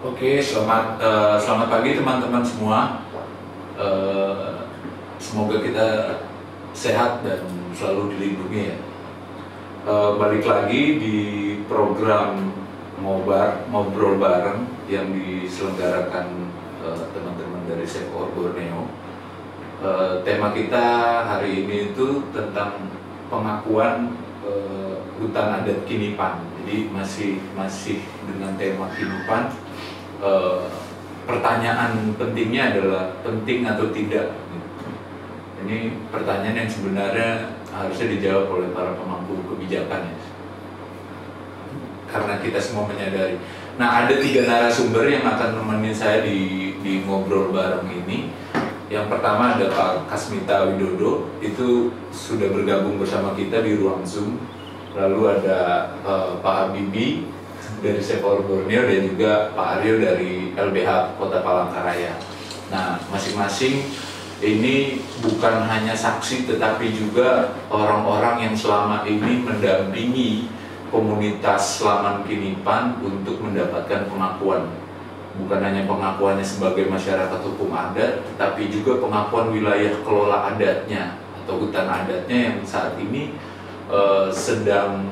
Oke, selamat pagi teman-teman semua. Semoga kita sehat dan selalu dilindungi ya. Balik lagi di program ngobrol bareng yang diselenggarakan teman-teman dari Save Our Borneo. Tema kita hari ini itu tentang pengakuan hutan adat Kinipan. Jadi masih dengan tema Kinipan. Pertanyaan pentingnya adalah penting atau tidak. Ini pertanyaan yang sebenarnya harusnya dijawab oleh para pemangku kebijakan ya. Karena kita semua menyadari. Nah, ada 3 narasumber yang akan menemani saya di ngobrol bareng ini. Yang pertama ada Pak Kasmita Widodo, itu sudah bergabung bersama kita di ruang Zoom. Lalu ada Pak Habibie dari Save Our Borneo dan juga Pak Aryo dari LBH Kota Palangkaraya. Nah, masing-masing ini bukan hanya saksi tetapi juga orang-orang yang selama ini mendampingi komunitas Slaman Kinipan untuk mendapatkan pengakuan. Bukan hanya pengakuannya sebagai masyarakat hukum adat, tetapi juga pengakuan wilayah kelola adatnya atau hutan adatnya yang saat ini sedang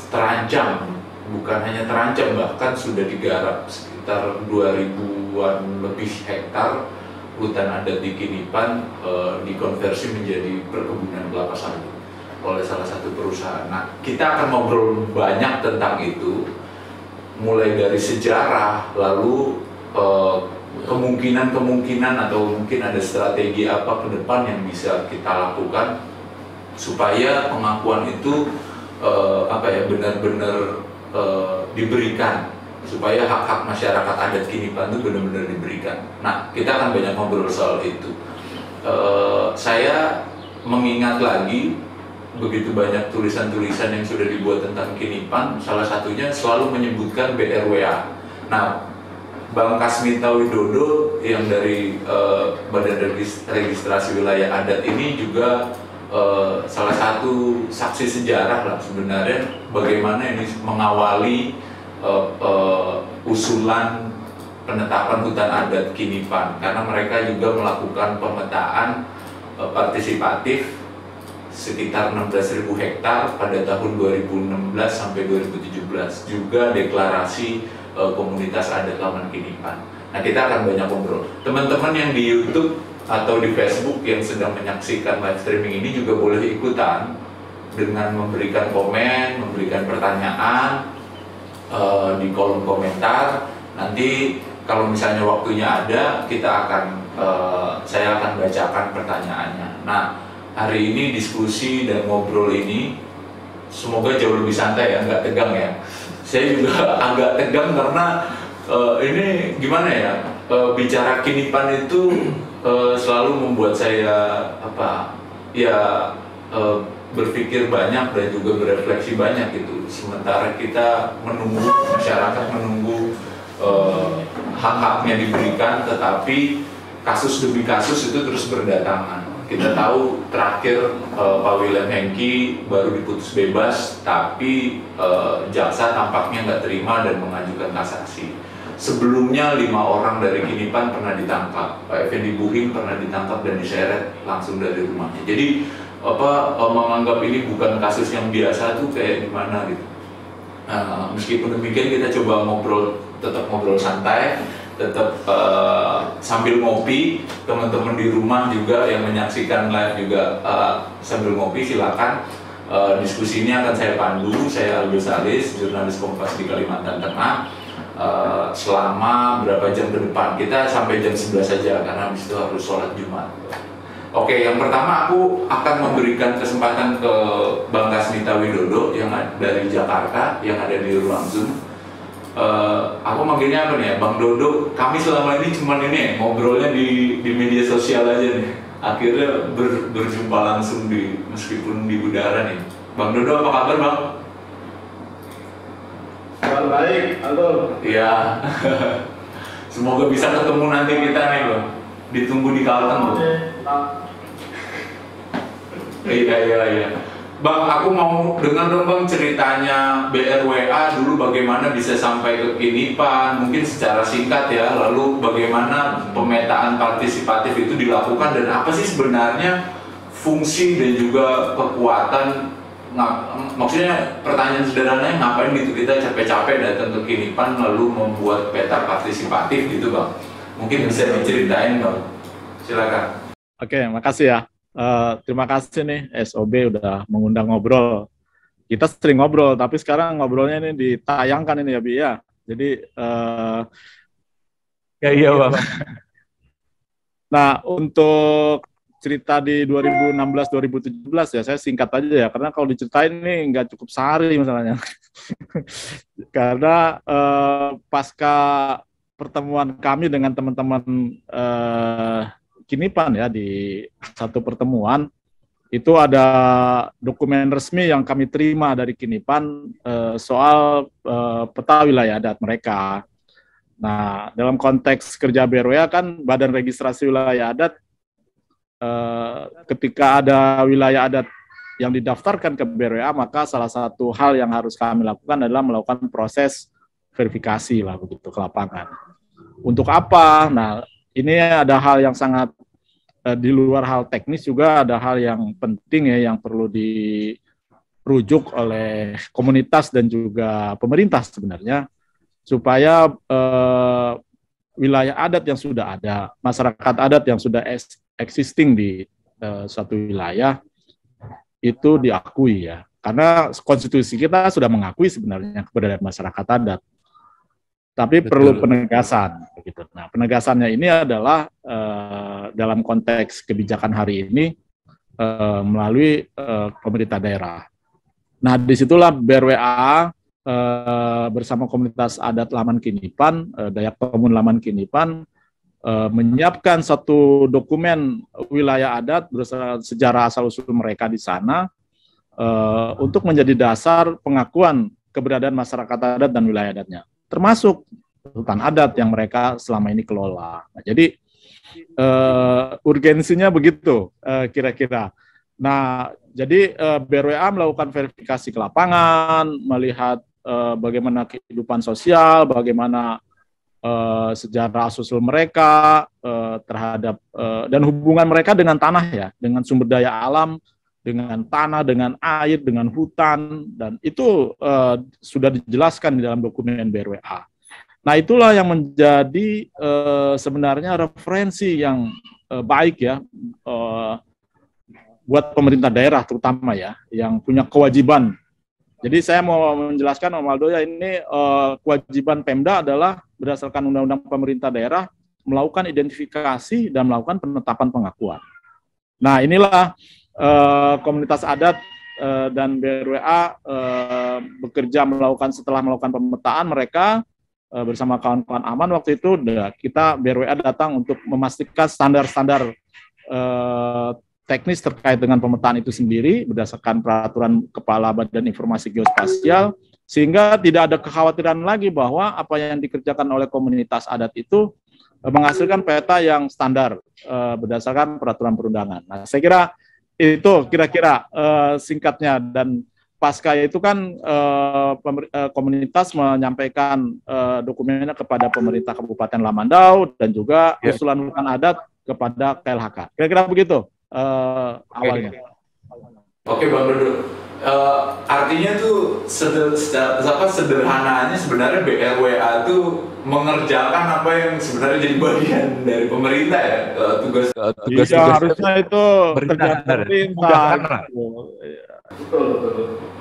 terancam. Bukan hanya terancam, bahkan sudah digarap sekitar 2000-an lebih hektar hutan adat di Kinipan dikonversi menjadi perkebunan kelapa sawit oleh salah satu perusahaan. Nah, kita akan ngobrol banyak tentang itu, mulai dari sejarah, lalu kemungkinan atau mungkin ada strategi apa ke depan yang bisa kita lakukan supaya pengakuan itu benar-benar diberikan, supaya hak-hak masyarakat adat Kinipan itu benar-benar diberikan. Nah, kita akan banyak ngobrol soal itu. Saya mengingat lagi begitu banyak tulisan-tulisan yang sudah dibuat tentang Kinipan, salah satunya selalu menyebutkan BRWA. Nah, Bang Kasmita Widodo yang dari Badan Registrasi Wilayah Adat ini juga salah satu saksi sejarah lah sebenarnya bagaimana ini mengawali usulan penetapan hutan adat Kinipan, karena mereka juga melakukan pemetaan partisipatif sekitar 16.000 hektar pada tahun 2016 sampai 2017, juga deklarasi komunitas adat Laman Kinipan. Nah, kita akan banyak ngobrol. Teman-teman yang di YouTube atau di Facebook yang sedang menyaksikan live streaming ini juga boleh ikutan dengan memberikan komen, memberikan pertanyaan di kolom komentar. Nanti kalau misalnya waktunya ada, saya akan bacakan pertanyaannya. Nah, hari ini diskusi dan ngobrol ini semoga jauh lebih santai ya, nggak tegang ya. Saya juga agak tegang karena ini gimana ya, bicara Kinipan itu selalu membuat saya berpikir banyak dan juga berefleksi banyak gitu. Sementara kita menunggu, masyarakat menunggu hak-haknya diberikan, tetapi kasus demi kasus itu terus berdatangan. Kita tahu terakhir Pak William Hengki baru diputus bebas, tapi jaksa tampaknya nggak terima dan mengajukan kasasi. Sebelumnya 5 orang dari Kinipan pernah ditangkap, Pak Effendi Buhim pernah ditangkap dan diseret langsung dari rumahnya. Jadi menganggap ini bukan kasus yang biasa tuh kayak gimana gitu. Meskipun demikian kita coba tetap ngobrol santai, tetap sambil ngopi. Teman-teman di rumah juga yang menyaksikan live juga sambil ngopi, silakan. Diskusi ini akan saya pandu, saya Aldo Salis, jurnalis Kompas di Kalimantan Tengah. Selama berapa jam ke depan, kita sampai jam 11 saja karena habis itu harus sholat Jumat. Oke, yang pertama aku akan memberikan kesempatan ke Bang Kasmita Widodo yang dari Jakarta, yang ada di ruang Zoom. Aku manggilnya apa nih ya, Bang Dodo. Kami selama ini cuman ini ngobrolnya di media sosial aja nih. Akhirnya berjumpa langsung meskipun di udara nih. Bang Dodo, apa kabar Bang? Baik, halo. Iya. Semoga bisa ketemu nanti kita nih Bang. Ditunggu di Kalteng. Iya. Bang, aku mau dengar dong Bang ceritanya BRWA dulu bagaimana bisa sampai ke Kinipan, mungkin secara singkat ya, lalu bagaimana pemetaan partisipatif itu dilakukan dan apa sih sebenarnya fungsi dan juga kekuatan, maksudnya pertanyaan sederhananya ngapain gitu kita capek-capek datang ke Kinipan lalu membuat peta partisipatif gitu Bang, mungkin bisa diceritain Bang, silakan. Oke, makasih ya. Terima kasih nih SOB udah mengundang ngobrol. Kita sering ngobrol, tapi sekarang ngobrolnya ini ditayangkan ini ya, Bi ya. Jadi ya iya Bang. Nah, untuk cerita di 2016-2017 ya, saya singkat aja ya, karena kalau diceritain ini nggak cukup sehari misalnya. Karena pasca pertemuan kami dengan teman-teman Kinipan ya, di satu pertemuan itu ada dokumen resmi yang kami terima dari Kinipan soal peta wilayah adat mereka. Nah, dalam konteks kerja BRWA kan Badan Registrasi Wilayah Adat, ketika ada wilayah adat yang didaftarkan ke BRWA, maka salah satu hal yang harus kami lakukan adalah melakukan proses verifikasi lah begitu ke lapangan. Untuk apa? Nah, ini ada hal yang sangat di luar hal teknis, juga ada hal yang penting ya yang perlu dirujuk oleh komunitas dan juga pemerintah sebenarnya, supaya wilayah adat yang sudah ada, masyarakat adat yang sudah existing di suatu wilayah itu diakui ya. Karena konstitusi kita sudah mengakui sebenarnya keberadaan masyarakat adat. Tapi betul, perlu penegasan begitu. Nah, penegasannya ini adalah dalam konteks kebijakan hari ini melalui pemerintah daerah. Nah, disitulah BRWA bersama komunitas adat Laman Kinipan, Dayak Pemun Laman Kinipan, menyiapkan satu dokumen wilayah adat berdasarkan sejarah asal-usul mereka di sana untuk menjadi dasar pengakuan keberadaan masyarakat adat dan wilayah adatnya, termasuk hutan adat yang mereka selama ini kelola. Nah, jadi urgensinya begitu kira-kira. Nah, jadi BRWA melakukan verifikasi ke lapangan, melihat bagaimana kehidupan sosial, bagaimana sejarah asal-usul mereka terhadap dan hubungan mereka dengan tanah ya, dengan sumber daya alam, dengan tanah, dengan air, dengan hutan, dan itu sudah dijelaskan di dalam dokumen BRWA. Nah, itulah yang menjadi sebenarnya referensi yang baik ya buat pemerintah daerah terutama ya, yang punya kewajiban. Jadi saya mau menjelaskan Om Aldo ya, ini kewajiban Pemda adalah berdasarkan Undang-Undang Pemerintah Daerah melakukan identifikasi dan melakukan penetapan pengakuan. Nah, inilah komunitas adat dan BRWA bekerja setelah melakukan pemetaan mereka bersama kawan-kawan aman waktu itu, kita BRWA datang untuk memastikan standar-standar teknis terkait dengan pemetaan itu sendiri berdasarkan peraturan Kepala Badan Informasi Geospasial, sehingga tidak ada kekhawatiran lagi bahwa apa yang dikerjakan oleh komunitas adat itu menghasilkan peta yang standar berdasarkan peraturan perundangan. Nah, saya kira itu kira-kira singkatnya, dan pasca itu kan komunitas menyampaikan dokumennya kepada pemerintah Kabupaten Lamandau dan juga usulan hutan adat kepada KLHK. Kira-kira begitu awalnya. Oke Bang Dodo, artinya tuh sederhananya sebenarnya BRWA tuh mengerjakan apa yang sebenarnya jadi bagian dari pemerintah ya, tugas harusnya itu kerjaan pemerintah.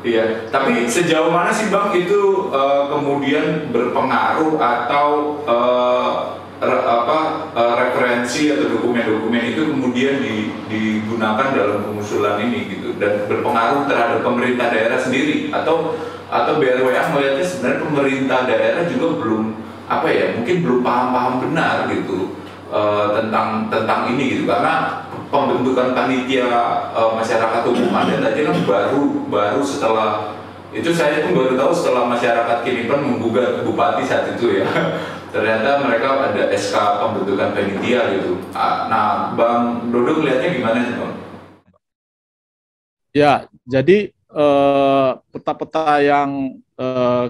Iya, tapi sejauh mana sih Bang itu kemudian berpengaruh atau referensi atau dokumen-dokumen itu kemudian digunakan dalam pengusulan ini gitu, dan berpengaruh terhadap pemerintah daerah sendiri, atau BRWA melihatnya sebenarnya pemerintah daerah juga belum mungkin belum paham benar gitu tentang ini gitu, karena pembentukan panitia masyarakat umum adat aja kan baru setelah itu, saya pun baru tahu setelah masyarakat Kinipan menggugat bupati saat itu ya. Ternyata mereka ada SK pembentukan panitia gitu. Nah, Bang Dodo melihatnya gimana sih Bang? Ya, Jadi peta-peta yang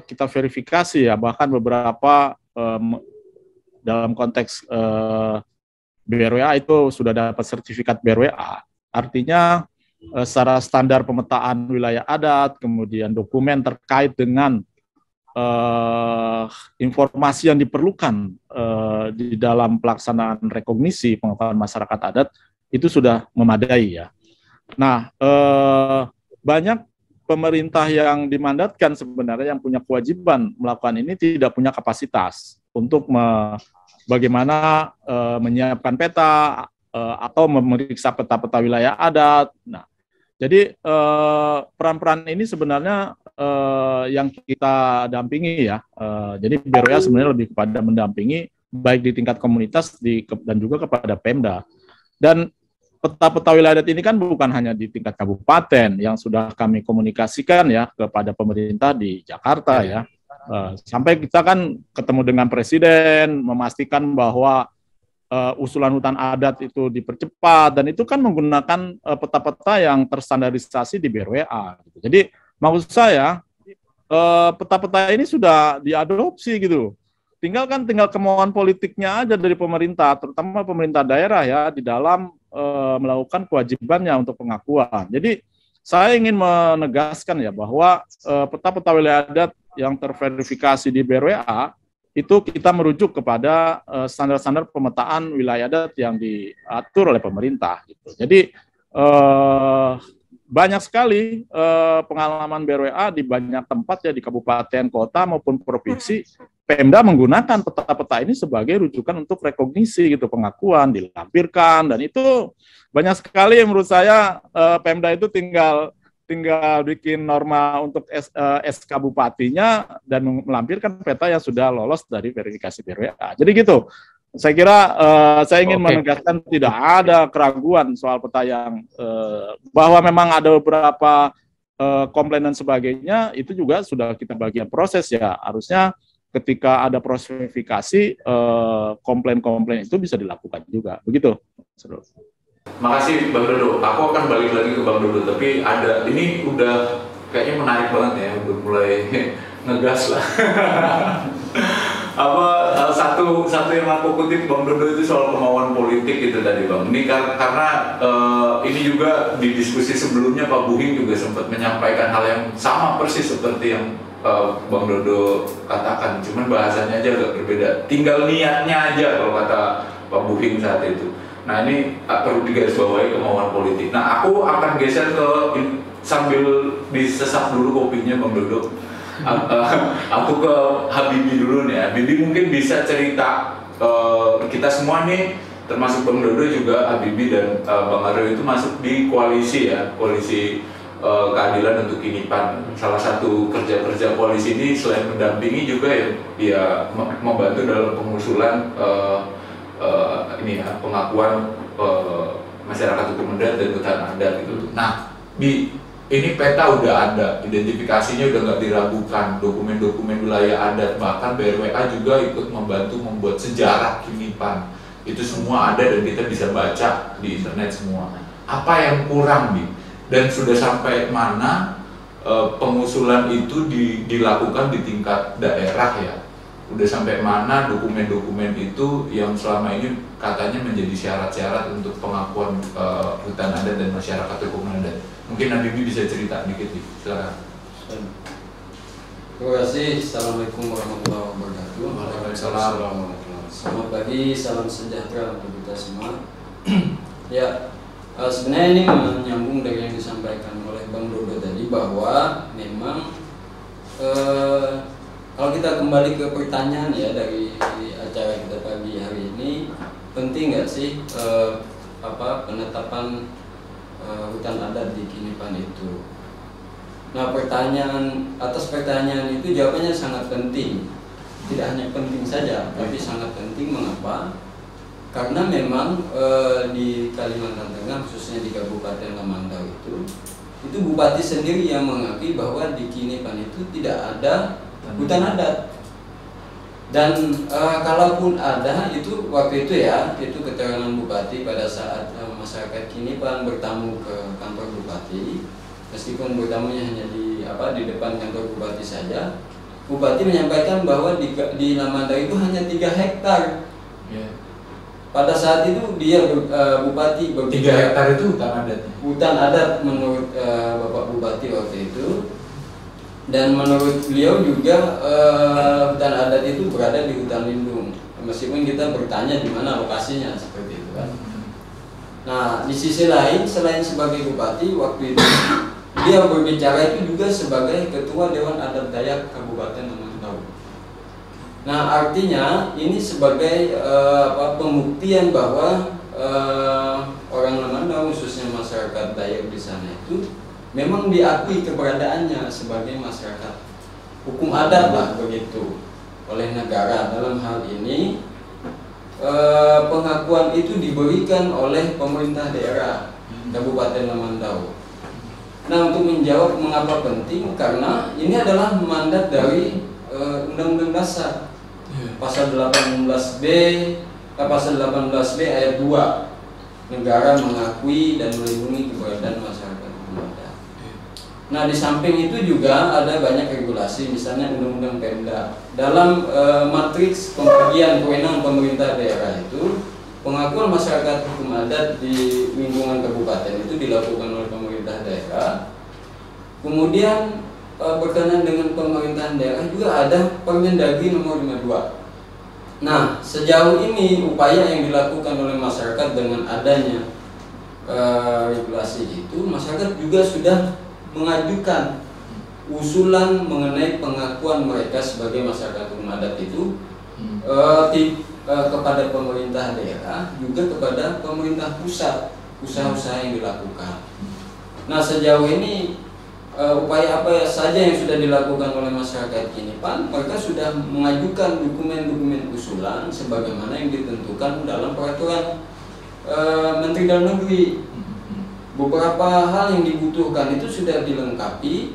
kita verifikasi ya, bahkan beberapa dalam konteks BRWA itu sudah dapat sertifikat BRWA. Artinya secara standar pemetaan wilayah adat, kemudian dokumen terkait dengan informasi yang diperlukan di dalam pelaksanaan rekognisi pengetahuan masyarakat adat itu sudah memadai ya. Nah, banyak pemerintah yang dimandatkan sebenarnya yang punya kewajiban melakukan ini tidak punya kapasitas untuk bagaimana menyiapkan peta atau memeriksa peta-peta wilayah adat. Nah, jadi peran-peran ini sebenarnya yang kita dampingi ya. Jadi BRWA sebenarnya lebih kepada mendampingi baik di tingkat komunitas dan juga kepada Pemda. Dan peta-peta wilayah adat ini kan bukan hanya di tingkat kabupaten yang sudah kami komunikasikan ya kepada pemerintah di Jakarta ya. Sampai kita kan ketemu dengan Presiden memastikan bahwa usulan hutan adat itu dipercepat dan itu kan menggunakan peta-peta yang terstandarisasi di BRWA. Jadi maksud saya peta-peta ini sudah diadopsi gitu. Tinggal kemauan politiknya aja dari pemerintah, terutama pemerintah daerah ya di dalam melakukan kewajibannya untuk pengakuan. Jadi saya ingin menegaskan ya bahwa peta-peta wilayah adat yang terverifikasi di BRWA itu kita merujuk kepada standar-standar pemetaan wilayah adat yang diatur oleh pemerintah. Gitu. Jadi banyak sekali pengalaman BRWA di banyak tempat ya di kabupaten, kota maupun provinsi. Pemda menggunakan peta-peta ini sebagai rujukan untuk rekognisi gitu, pengakuan dilampirkan dan itu banyak sekali yang menurut saya Pemda itu tinggal bikin norma untuk SK bupatinya dan melampirkan peta yang sudah lolos dari verifikasi BRWA. Jadi gitu. Saya kira saya ingin menegaskan tidak ada keraguan soal peta yang bahwa memang ada beberapa komplain dan sebagainya itu juga sudah kita bagian proses ya. Harusnya ketika ada proses verifikasi, komplain-komplain itu bisa dilakukan juga. Begitu. Makasih Bang Dodo. Aku akan balik lagi ke Bang Dodo, tapi ini udah kayaknya menarik banget ya, udah mulai ngegas lah. Satu yang aku kutip Bang Dodo itu soal kemauan politik itu tadi Bang. Ini karena ini juga di diskusi sebelumnya Pak Buhing juga sempat menyampaikan hal yang sama persis seperti yang Bang Dodo katakan, cuman bahasanya aja agak berbeda. Tinggal niatnya aja kalau kata Pak Buhing saat itu. Nah ini perlu digarisbawahi kemauan politik. Nah aku akan geser ke sambil disesap dulu kopinya Bang Dodo. Aku ke Habibie dulu nih. Habibie mungkin bisa cerita kita semua nih, termasuk Bang Dodo juga, Habibie dan Bang Aryo itu masuk di koalisi ya, koalisi keadilan untuk Kinipan. Salah satu kerja koalisi ini selain mendampingi juga ya membantu dalam pengusulan pengakuan masyarakat hukum adat dan hutan adat gitu. Nah, ini peta udah ada, identifikasinya udah nggak diragukan, dokumen-dokumen wilayah adat, bahkan BRWA juga ikut membantu membuat sejarah Kinipan. Itu semua ada dan kita bisa baca di internet semua. Apa yang kurang nih? Dan sudah sampai mana pengusulan itu dilakukan di tingkat daerah ya? Udah sampai mana dokumen-dokumen itu yang selama ini katanya menjadi syarat-syarat untuk pengakuan hutan adat dan masyarakat hukum adat? Mungkin Habibie bisa cerita dikit nih, silakan. Terima kasih. Assalamualaikum warahmatullahi wabarakatuh. Waalaikumsalam. Selamat pagi, salam sejahtera untuk kita semua. Ya, sebenarnya ini menyambung dari yang disampaikan oleh Bang Dodo tadi bahwa memang kalau kita kembali ke pertanyaan ya dari acara kita pagi hari ini, penting nggak sih penetapan hutan adat di Kinipan itu? Nah, atas pertanyaan itu jawabannya sangat penting. Tidak hanya penting saja, tapi sangat penting. Mengapa? Karena memang di Kalimantan Tengah, khususnya di Kabupaten Lamandau itu bupati sendiri yang mengakui bahwa di Kinipan itu tidak ada hutan adat. Dan kalaupun ada, itu waktu itu ya, itu keterangan bupati pada saat masyarakat Kinipan bertamu ke kantor bupati, meskipun bertamunya hanya di depan kantor bupati saja. Bupati menyampaikan bahwa di Lamandau itu hanya 3 hektar. Pada saat itu dia bupati 3 hektar itu hutan adatnya. Hutan adat menurut Bapak Bupati waktu itu, dan menurut beliau juga hutan adat itu berada di hutan lindung. Meskipun kita bertanya di mana lokasinya seperti itu kan. Nah, di sisi lain selain sebagai bupati waktu itu dia berbicara itu juga sebagai ketua Dewan Adat Dayak Kabupaten Lamandau. Nah, artinya ini sebagai pembuktian bahwa orang Lamandau, khususnya masyarakat Dayak di sana itu memang diakui keberadaannya sebagai masyarakat hukum adat lah begitu oleh negara. Dalam hal ini pengakuan itu diberikan oleh pemerintah daerah Kabupaten Lamandau. Nah, untuk menjawab mengapa penting, karena ini adalah mandat dari Undang-Undang Dasar pasal 18B ayat 2, negara mengakui dan melindungi keberadaan masyarakat hukum adat. Nah, di samping itu juga ada banyak regulasi, misalnya Undang-Undang Pemda. Dalam matriks pembagian kewenangan pemerintah daerah itu, pengakuan masyarakat hukum adat di lingkungan kabupaten itu dilakukan oleh pemerintah daerah. Kemudian berkenaan dengan pemerintahan daerah juga ada Permendagri nomor 52. Nah, sejauh ini upaya yang dilakukan oleh masyarakat dengan adanya regulasi itu, masyarakat juga sudah mengajukan usulan mengenai pengakuan mereka sebagai masyarakat hukum adat itu kepada pemerintah daerah, juga kepada pemerintah pusat, usaha-usaha yang dilakukan. Nah, sejauh ini upaya apa saja yang sudah dilakukan oleh masyarakat Kinipan, mereka sudah mengajukan dokumen-dokumen usulan sebagaimana yang ditentukan dalam peraturan Menteri Dalam Negeri. Beberapa hal yang dibutuhkan itu sudah dilengkapi,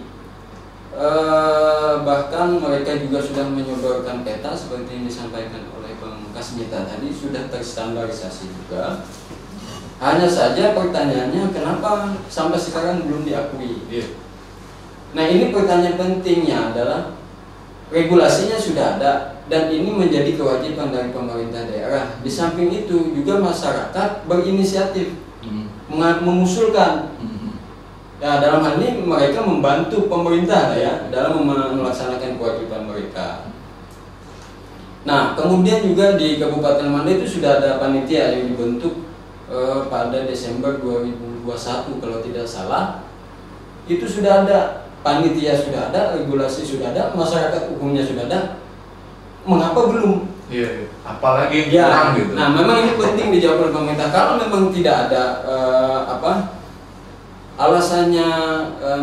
bahkan mereka juga sudah menyodorkan peta seperti yang disampaikan oleh Bang Kasmita tadi, sudah terstandarisasi juga. Hanya saja pertanyaannya, kenapa sampai sekarang belum diakui? Nah, ini pertanyaan pentingnya adalah regulasinya sudah ada dan ini menjadi kewajiban dari pemerintah daerah. Di samping itu juga masyarakat berinisiatif mengusulkan. Ya, dalam hal ini mereka membantu pemerintah ya dalam melaksanakan kewajiban mereka. Nah, kemudian juga di Kabupaten Lamandau itu sudah ada panitia yang dibentuk pada Desember 2021 kalau tidak salah. Itu sudah ada panitia, sudah ada regulasi, sudah ada masyarakat hukumnya, sudah ada. Mengapa belum? Iya, apalagi kurang gitu. Nah, memang ini penting dijawab oleh pemerintah. Kalau memang tidak ada alasannya,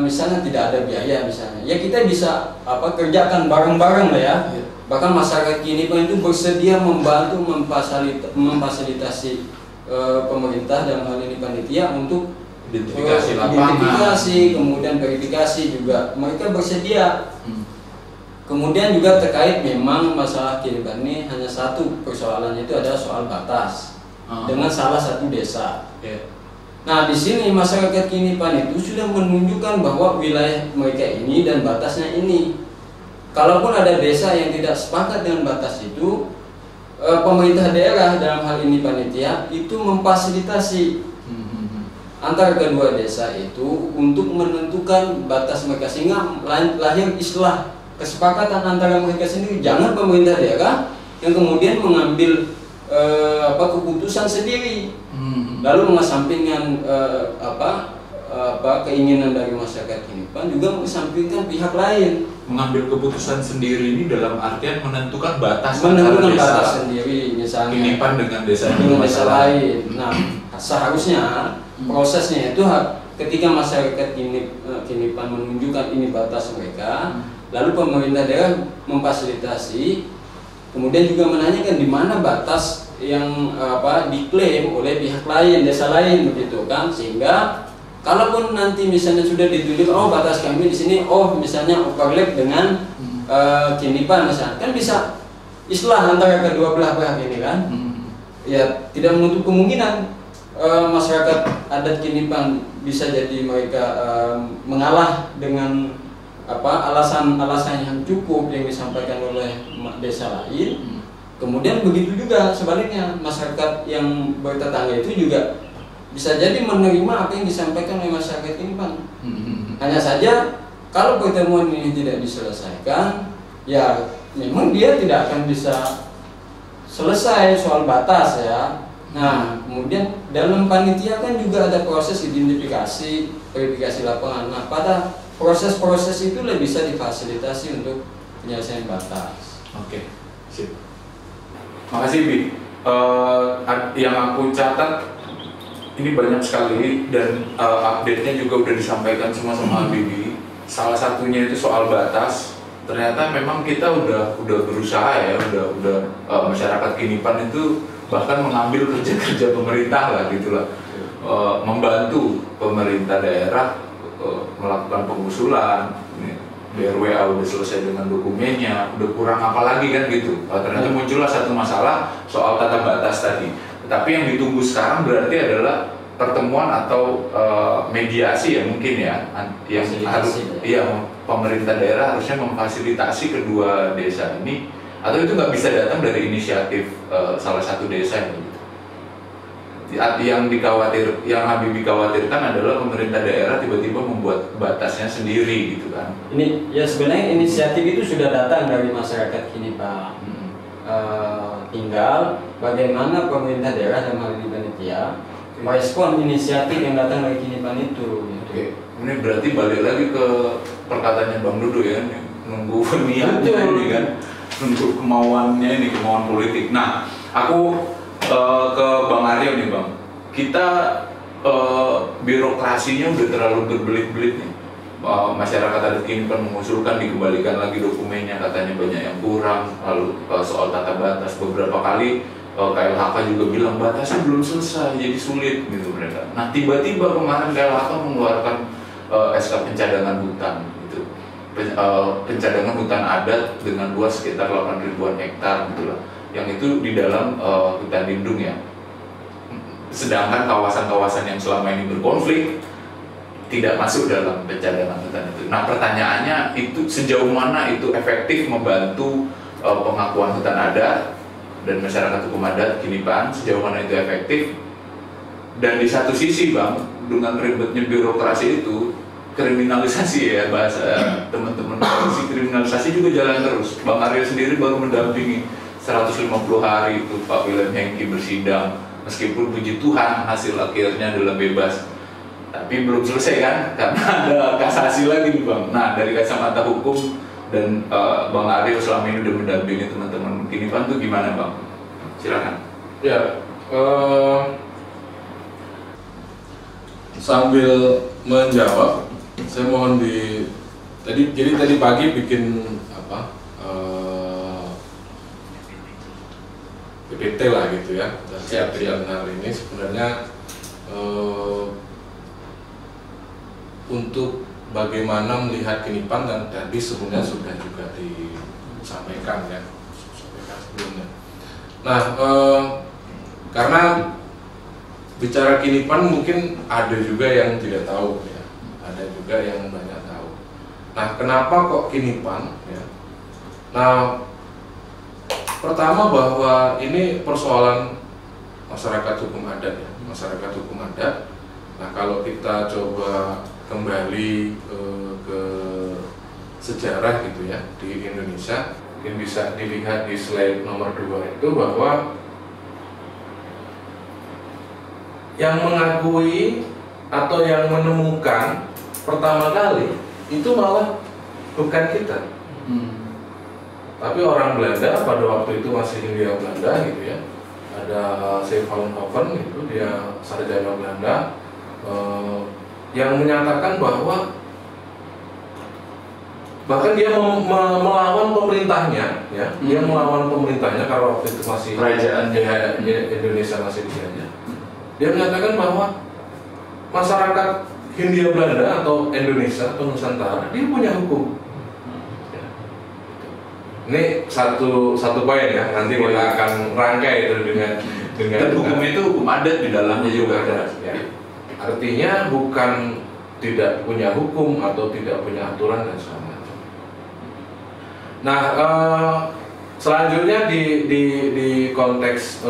misalnya tidak ada biaya misalnya, ya kita bisa kerjakan bareng-bareng lah ya. Bahkan masyarakat Kinipan itu bersedia membantu memfasilitasi pemerintah dalam hal ini panitia untuk identifikasi, kemudian verifikasi juga mereka bersedia. Kemudian juga terkait memang masalah Kinipan ini hanya satu persoalannya, itu adalah soal batas dengan salah satu desa. Nah, di sini masyarakat Kinipan itu sudah menunjukkan bahwa wilayah mereka ini dan batasnya ini. Kalaupun ada desa yang tidak sepakat dengan batas itu, pemerintah daerah dalam hal ini panitia itu memfasilitasi antara kedua desa itu untuk menentukan batas mereka, sehingga lahir istilah kesepakatan antara mereka sendiri. Jangan pemerintah daerah yang kemudian mengambil keputusan sendiri lalu mengesampingkan keinginan dari masyarakat Kinipan, juga mengesampingkan pihak lain. Mengambil keputusan sendiri ini dalam artian menentukan batas batas sendiri, misalnya Kinipan dengan desa lain. Nah, seharusnya prosesnya itu ketika masyarakat Kinipan menunjukkan ini batas mereka, lalu pemerintah daerah memfasilitasi, kemudian juga menanyakan di mana batas yang diklaim oleh pihak lain, desa lain begitu kan, sehingga kalaupun nanti misalnya sudah ditunjuk, oh batas kami di sini, oh misalnya overlap dengan Kinipan misalnya, kan bisa islah antara kedua belah pihak ini kan, ya tidak menutup kemungkinan masyarakat adat Kinipan bisa jadi mereka mengalah dengan alasan-alasan yang cukup yang disampaikan oleh desa lain. Kemudian begitu juga sebaliknya, masyarakat yang bertetangga itu juga bisa jadi menerima apa yang disampaikan oleh masyarakat Kinipan. Hanya saja kalau pertemuan ini tidak diselesaikan, ya memang dia tidak akan bisa selesai soal batas ya. Nah, kemudian dalam panitia kan juga ada proses identifikasi, verifikasi lapangan. Nah, pada proses-proses itu bisa difasilitasi untuk penyelesaian batas. Oke, sip. Makasih Bi. Yang aku catat ini banyak sekali dan update-nya juga udah disampaikan semua sama Bibi. Salah satunya itu soal batas. Ternyata memang kita udah berusaha ya, masyarakat Kinipan itu bahkan mengambil kerja-kerja pemerintah lah gitulah, membantu pemerintah daerah melakukan pengusulan. BRWA udah selesai dengan dokumennya, udah kurang apa lagi kan gitu. Ternyata muncullah satu masalah soal tata batas tadi. Tapi yang ditunggu sekarang berarti adalah pertemuan atau mediasi ya mungkin ya, yang harus pemerintah daerah harusnya memfasilitasi kedua desa ini, atau itu nggak bisa datang dari inisiatif salah satu desa gitu. Yang Habibie khawatirkan adalah pemerintah daerah tiba-tiba membuat batasnya sendiri gitu kan. Ini ya sebenarnya inisiatif itu sudah datang dari masyarakat Kinipan. Tinggal bagaimana pemerintah daerah dan hal ini panitia merespon inisiatif yang datang dari Kinipan itu. Oke. Ini berarti balik lagi ke perkataannya Bang Dudu ya, nunggu niatnya ini kan, nunggu kemauannya ini, kemauan politik. Nah, aku ke Bang Aryo nih Bang, kita birokrasinya udah terlalu berbelit-belit nih. Masyarakat adat Kinipan mengusulkan dikembalikan lagi dokumennya, katanya banyak yang kurang. Lalu soal tata batas beberapa kali KLHK juga bilang batasnya belum selesai, jadi sulit gitu mereka. Nah tiba-tiba kemarin KLHK mengeluarkan SK pencadangan hutan gitu, pencadangan hutan adat dengan luas sekitar 8.000 hektar gitulah, yang itu di dalam hutan lindung ya. Sedangkan kawasan-kawasan yang selama ini berkonflik tidak masuk dalam pencadangan hutan itu. Nah pertanyaannya itu sejauh mana itu efektif membantu pengakuan hutan adat dan masyarakat hukum adat Kinipan, sejauh mana itu efektif. Dan di satu sisi Bang, dengan ribetnya birokrasi itu, kriminalisasi ya bahasa teman-teman polisi, kriminalisasi juga jalan terus. Bang Aryo sendiri baru mendampingi 150 hari itu Pak William Hengki bersidang, meskipun puji Tuhan hasil akhirnya adalah bebas, tapi belum selesai kan, karena ada kasasi lagi nih Bang. Nah dari kacamata hukum dan Bang Aryo selama ini udah mendampingi teman-teman Kinipan tuh gimana Bang? Silakan. Ya, sambil menjawab, saya mohon tadi pagi bikin PPT lah gitu ya, dan siap hari ini sebenarnya untuk bagaimana melihat Kinipan, dan tadi sebenarnya sudah juga disampaikan ya, sebelumnya. Nah, karena bicara Kinipan mungkin ada juga yang tidak tahu ya, ada juga yang banyak tahu. Nah, kenapa kok Kinipan ya? Nah, pertama bahwa ini persoalan masyarakat hukum adat ya, masyarakat hukum adat. Nah, kalau kita coba kembali ke sejarah gitu ya di Indonesia, mungkin bisa dilihat di slide nomor 2 itu bahwa yang mengakui atau yang menemukan pertama kali itu malah bukan kita, tapi orang Belanda. Pada waktu itu masih Hindia Belanda gitu ya, ada C. van Hoven itu, dia sarjana Belanda yang menyatakan bahwa bahkan dia melawan pemerintahnya ya, dia melawan pemerintahnya karena waktu itu masih kerajaan Indonesia masih dijajah. Dia menyatakan bahwa masyarakat Hindia Belanda atau Indonesia atau Nusantara dia punya hukum. Ini satu poin ya, nanti kita akan rangkai itu Dan hukum itu hukum adat di dalamnya juga ada. Ya. Artinya bukan tidak punya hukum atau tidak punya aturan dan segala macam. Nah, selanjutnya di konteks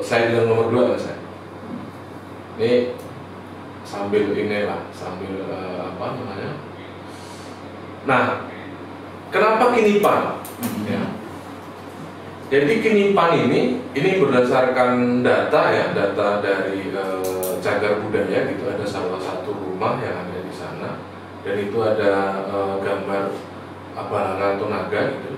saya dengan nomor 2 Mas. Ini sambil apa namanya? Nah, kenapa kinipan? Ya. Jadi kinipan ini berdasarkan data ya, data dari Cagar Budaya gitu, ada salah satu rumah yang ada di sana dan itu ada gambar Abalangan Tonaga gitu.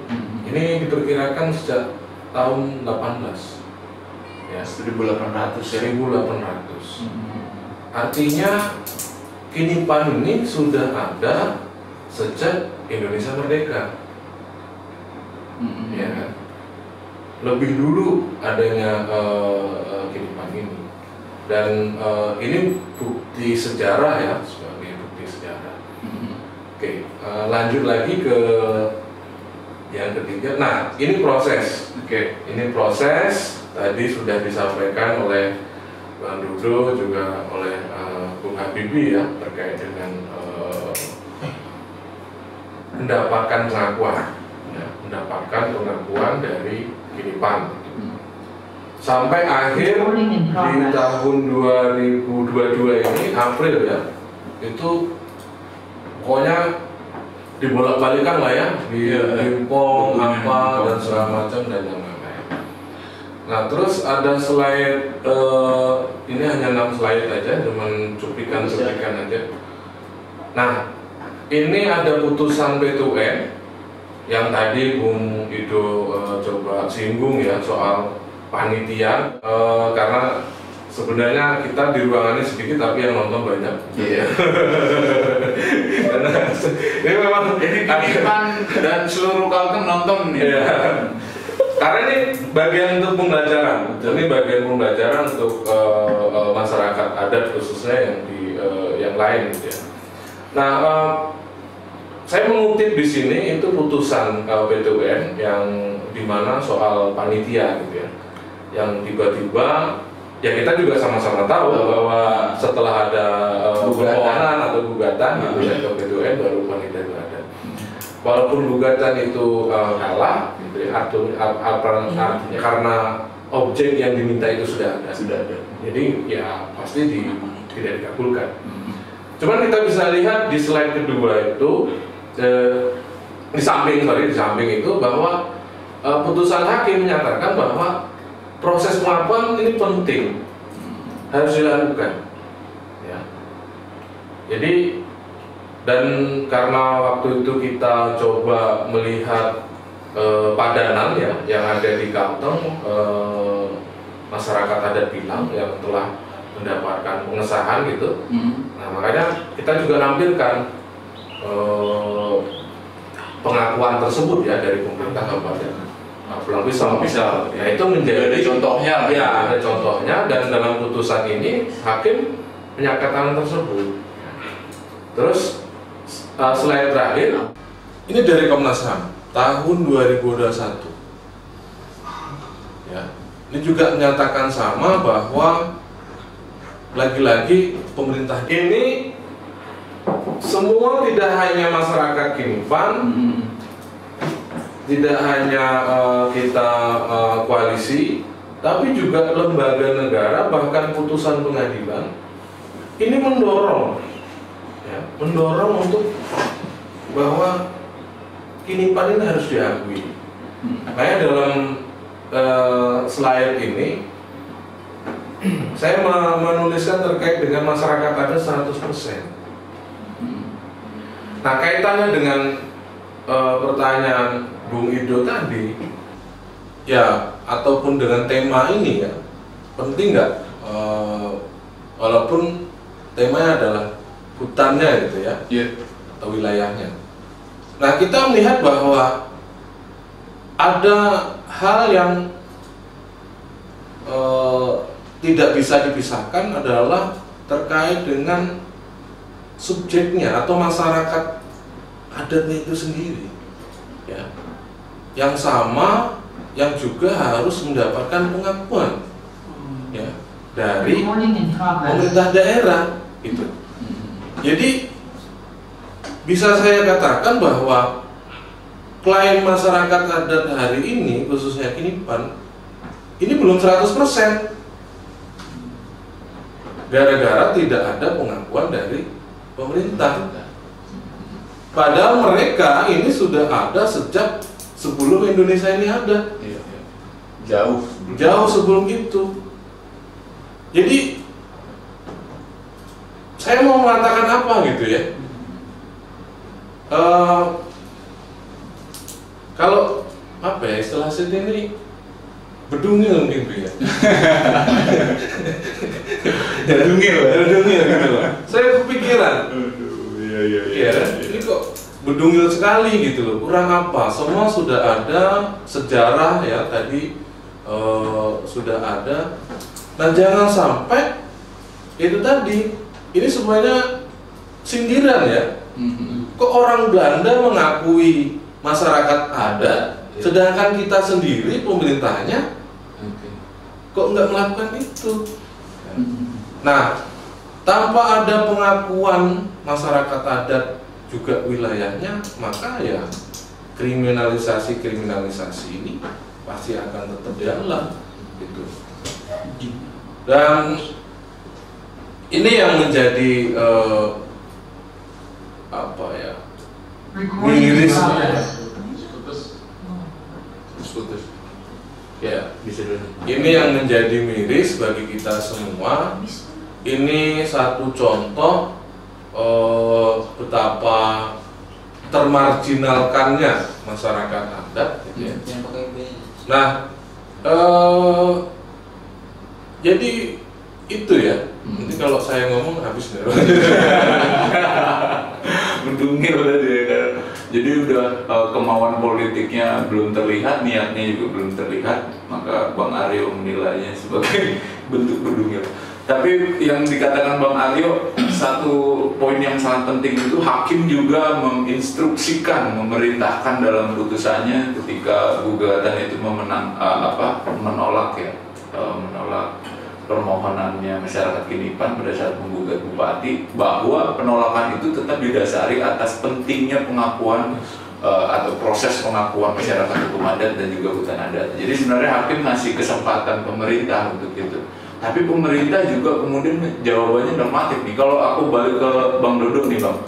Ini diperkirakan sejak tahun 18 ya, 1800 ya. 1800. Artinya kinipan ini sudah ada sejak Indonesia merdeka. Ya kan? Lebih dulu adanya kinipan ini. Dan ini bukti sejarah ya, sebagai bukti sejarah. Oke, lanjut lagi ke yang ketiga. Nah, ini proses. Oke, ini proses. Tadi sudah disampaikan oleh Bang Dudo juga oleh Bung Habibie ya, terkait dengan mendapatkan pengakuan, ya, mendapatkan pengakuan dari kinipan. Sampai akhir di tahun 2022 ini April ya, itu pokoknya dibolak-balikan lah ya, diimpong apa dan segala macam dan yang lain-lain. Nah terus ada slide, ini hanya 6 slide aja, cuman cuplikan aja. Nah ini ada putusan P2N yang tadi Bung Ido coba singgung ya soal panitia, karena sebenarnya kita di ruangannya sedikit tapi yang nonton banyak. Iya. Karena ini memang kinipan dan seluruh Kalteng nonton nih. Iya. Karena ini bagian untuk pembelajaran. Ini bagian pembelajaran untuk masyarakat adat khususnya yang di yang lain gitu ya. Nah, saya mengutip di sini itu putusan P2N yang dimana soal panitia gitu ya, yang tiba-tiba ya kita juga sama-sama tahu bahwa setelah ada permohonan atau gugatan gitu ya ke P2N baru panitia itu ada. Walaupun gugatan itu kalah, gitu ya, artinya karena objek yang diminta itu sudah ada. Jadi ya pasti tidak dikabulkan. Cuman kita bisa lihat di slide kedua itu di samping itu bahwa putusan hakim menyatakan bahwa proses pengakuan ini penting, harus dilakukan. Ya. Jadi dan karena waktu itu kita coba melihat padanan ya yang ada di Kalteng, masyarakat adat Bilang yang telah mendapatkan pengesahan gitu. Nah makanya kita juga nampilkan pengakuan tersebut ya dari pemerintah kabupaten Pulang Pisau. Ya itu menjadi ada contohnya lah. Ya ada contohnya dan dalam putusan ini hakim menyatakan tersebut. Terus slide terakhir ini dari Komnas HAM tahun 2021 ya, ini juga menyatakan sama bahwa lagi-lagi pemerintah ini semua tidak hanya masyarakat Kinipan, tidak hanya kita koalisi, tapi juga lembaga negara bahkan putusan pengadilan ini mendorong untuk bahwa Kinipan ini harus diakui. Makanya dalam slide ini saya menuliskan terkait dengan masyarakat adat 100%. Nah kaitannya dengan pertanyaan Bung Ido tadi, ya ataupun dengan tema ini ya, penting nggak? Walaupun temanya adalah hutannya gitu ya, atau wilayahnya. Nah kita melihat bahwa ada hal yang tidak bisa dipisahkan adalah terkait dengan subjeknya atau masyarakat adatnya itu sendiri, ya, yang sama, yang juga harus mendapatkan pengakuan ya dari pemerintah daerah gitu. Jadi bisa saya katakan bahwa klaim masyarakat adat hari ini khususnya Kinipan ini belum 100%. Gara-gara tidak ada pengakuan dari pemerintah. Padahal mereka ini sudah ada sejak sebelum Indonesia ini ada. Jauh sebelum itu. Jadi saya mau mengatakan apa gitu ya? Kalau apa ya istilah ini bedungil mungkin ya. Bedungil gitu loh. Saya kepikiran. Iya, ini kok bedungil sekali gitu loh. Kurang apa? Semua sudah ada sejarah ya tadi sudah ada. Nah jangan sampai itu tadi ini semuanya sindiran ya. Kok orang Belanda mengakui masyarakat adat, sedangkan kita sendiri pemerintahnya kok nggak melakukan itu. Nah, tanpa ada pengakuan masyarakat adat juga wilayahnya, maka ya kriminalisasi ini pasti akan tetap jalan gitu. Dan ini yang menjadi apa ya, miris ya. Ini yang menjadi miris bagi kita semua. Ini satu contoh betapa termarginalkannya masyarakat adat gitu ya. Nah jadi itu ya. Nanti kalau saya ngomong habis nih. Mendungil berarti ya kan. Jadi udah kemauan politiknya belum terlihat, niatnya juga belum terlihat, maka Bang Aryo menilainya sebagai bentuk berdungil. Tapi yang dikatakan Bang Aryo, satu poin yang sangat penting itu hakim juga menginstruksikan, memerintahkan dalam putusannya ketika gugatan itu menolak permohonannya masyarakat Kinipan pada saat menggugat bupati, bahwa penolakan itu tetap didasari atas pentingnya pengakuan atau proses pengakuan masyarakat hukum adat dan juga hutan adat. Jadi sebenarnya hakim ngasih kesempatan pemerintah untuk itu. Tapi pemerintah juga kemudian jawabannya normatif nih. Kalau aku balik ke Bang Dodo nih Bang,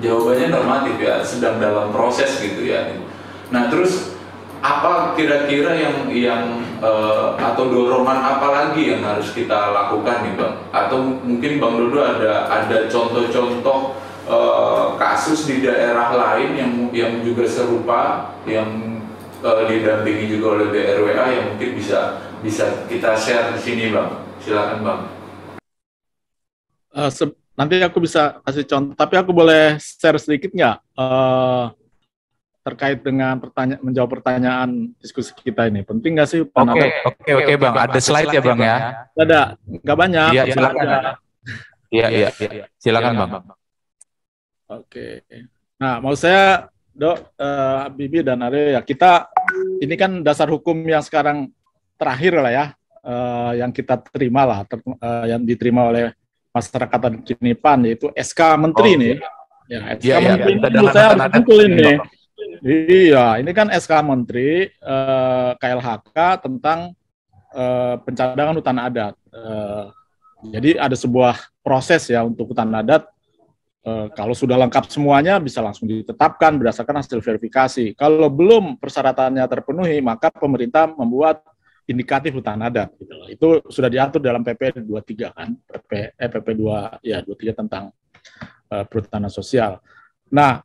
jawabannya normatif ya, sedang dalam proses gitu ya. Nah terus apa kira-kira yang atau dorongan apa lagi yang harus kita lakukan nih Bang? Atau mungkin Bang Dodo ada contoh-contoh kasus di daerah lain yang juga serupa, yang didampingi juga oleh BRWA yang mungkin bisa kita share di sini Bang. Silakan Bang. Nanti aku bisa kasih contoh, tapi aku boleh share sedikit nggak? Terkait dengan menjawab pertanyaan diskusi kita ini. Penting nggak sih? Oke Bang. Ada slide ya Bang ya? Ada, nggak banyak. Iya, silakan. Iya. Silakan Bang. Oke. Nah, mau saya, Dok, Bibi dan Aryo ya, kita ini kan dasar hukum yang sekarang terakhir lah ya, yang kita terima lah, yang diterima oleh masyarakat Kinipan, yaitu SK Menteri nih. Ya, SK Menteri ini saya harus betul ini. Iya, ini kan SK Menteri KLHK tentang pencadangan hutan adat. Jadi ada sebuah proses ya untuk hutan adat. Kalau sudah lengkap semuanya bisa langsung ditetapkan berdasarkan hasil verifikasi. Kalau belum persyaratannya terpenuhi, maka pemerintah membuat indikatif hutan adat. Gitu. Itu sudah diatur dalam PP 23 kan, PP 23 tentang perhutanan sosial. Nah,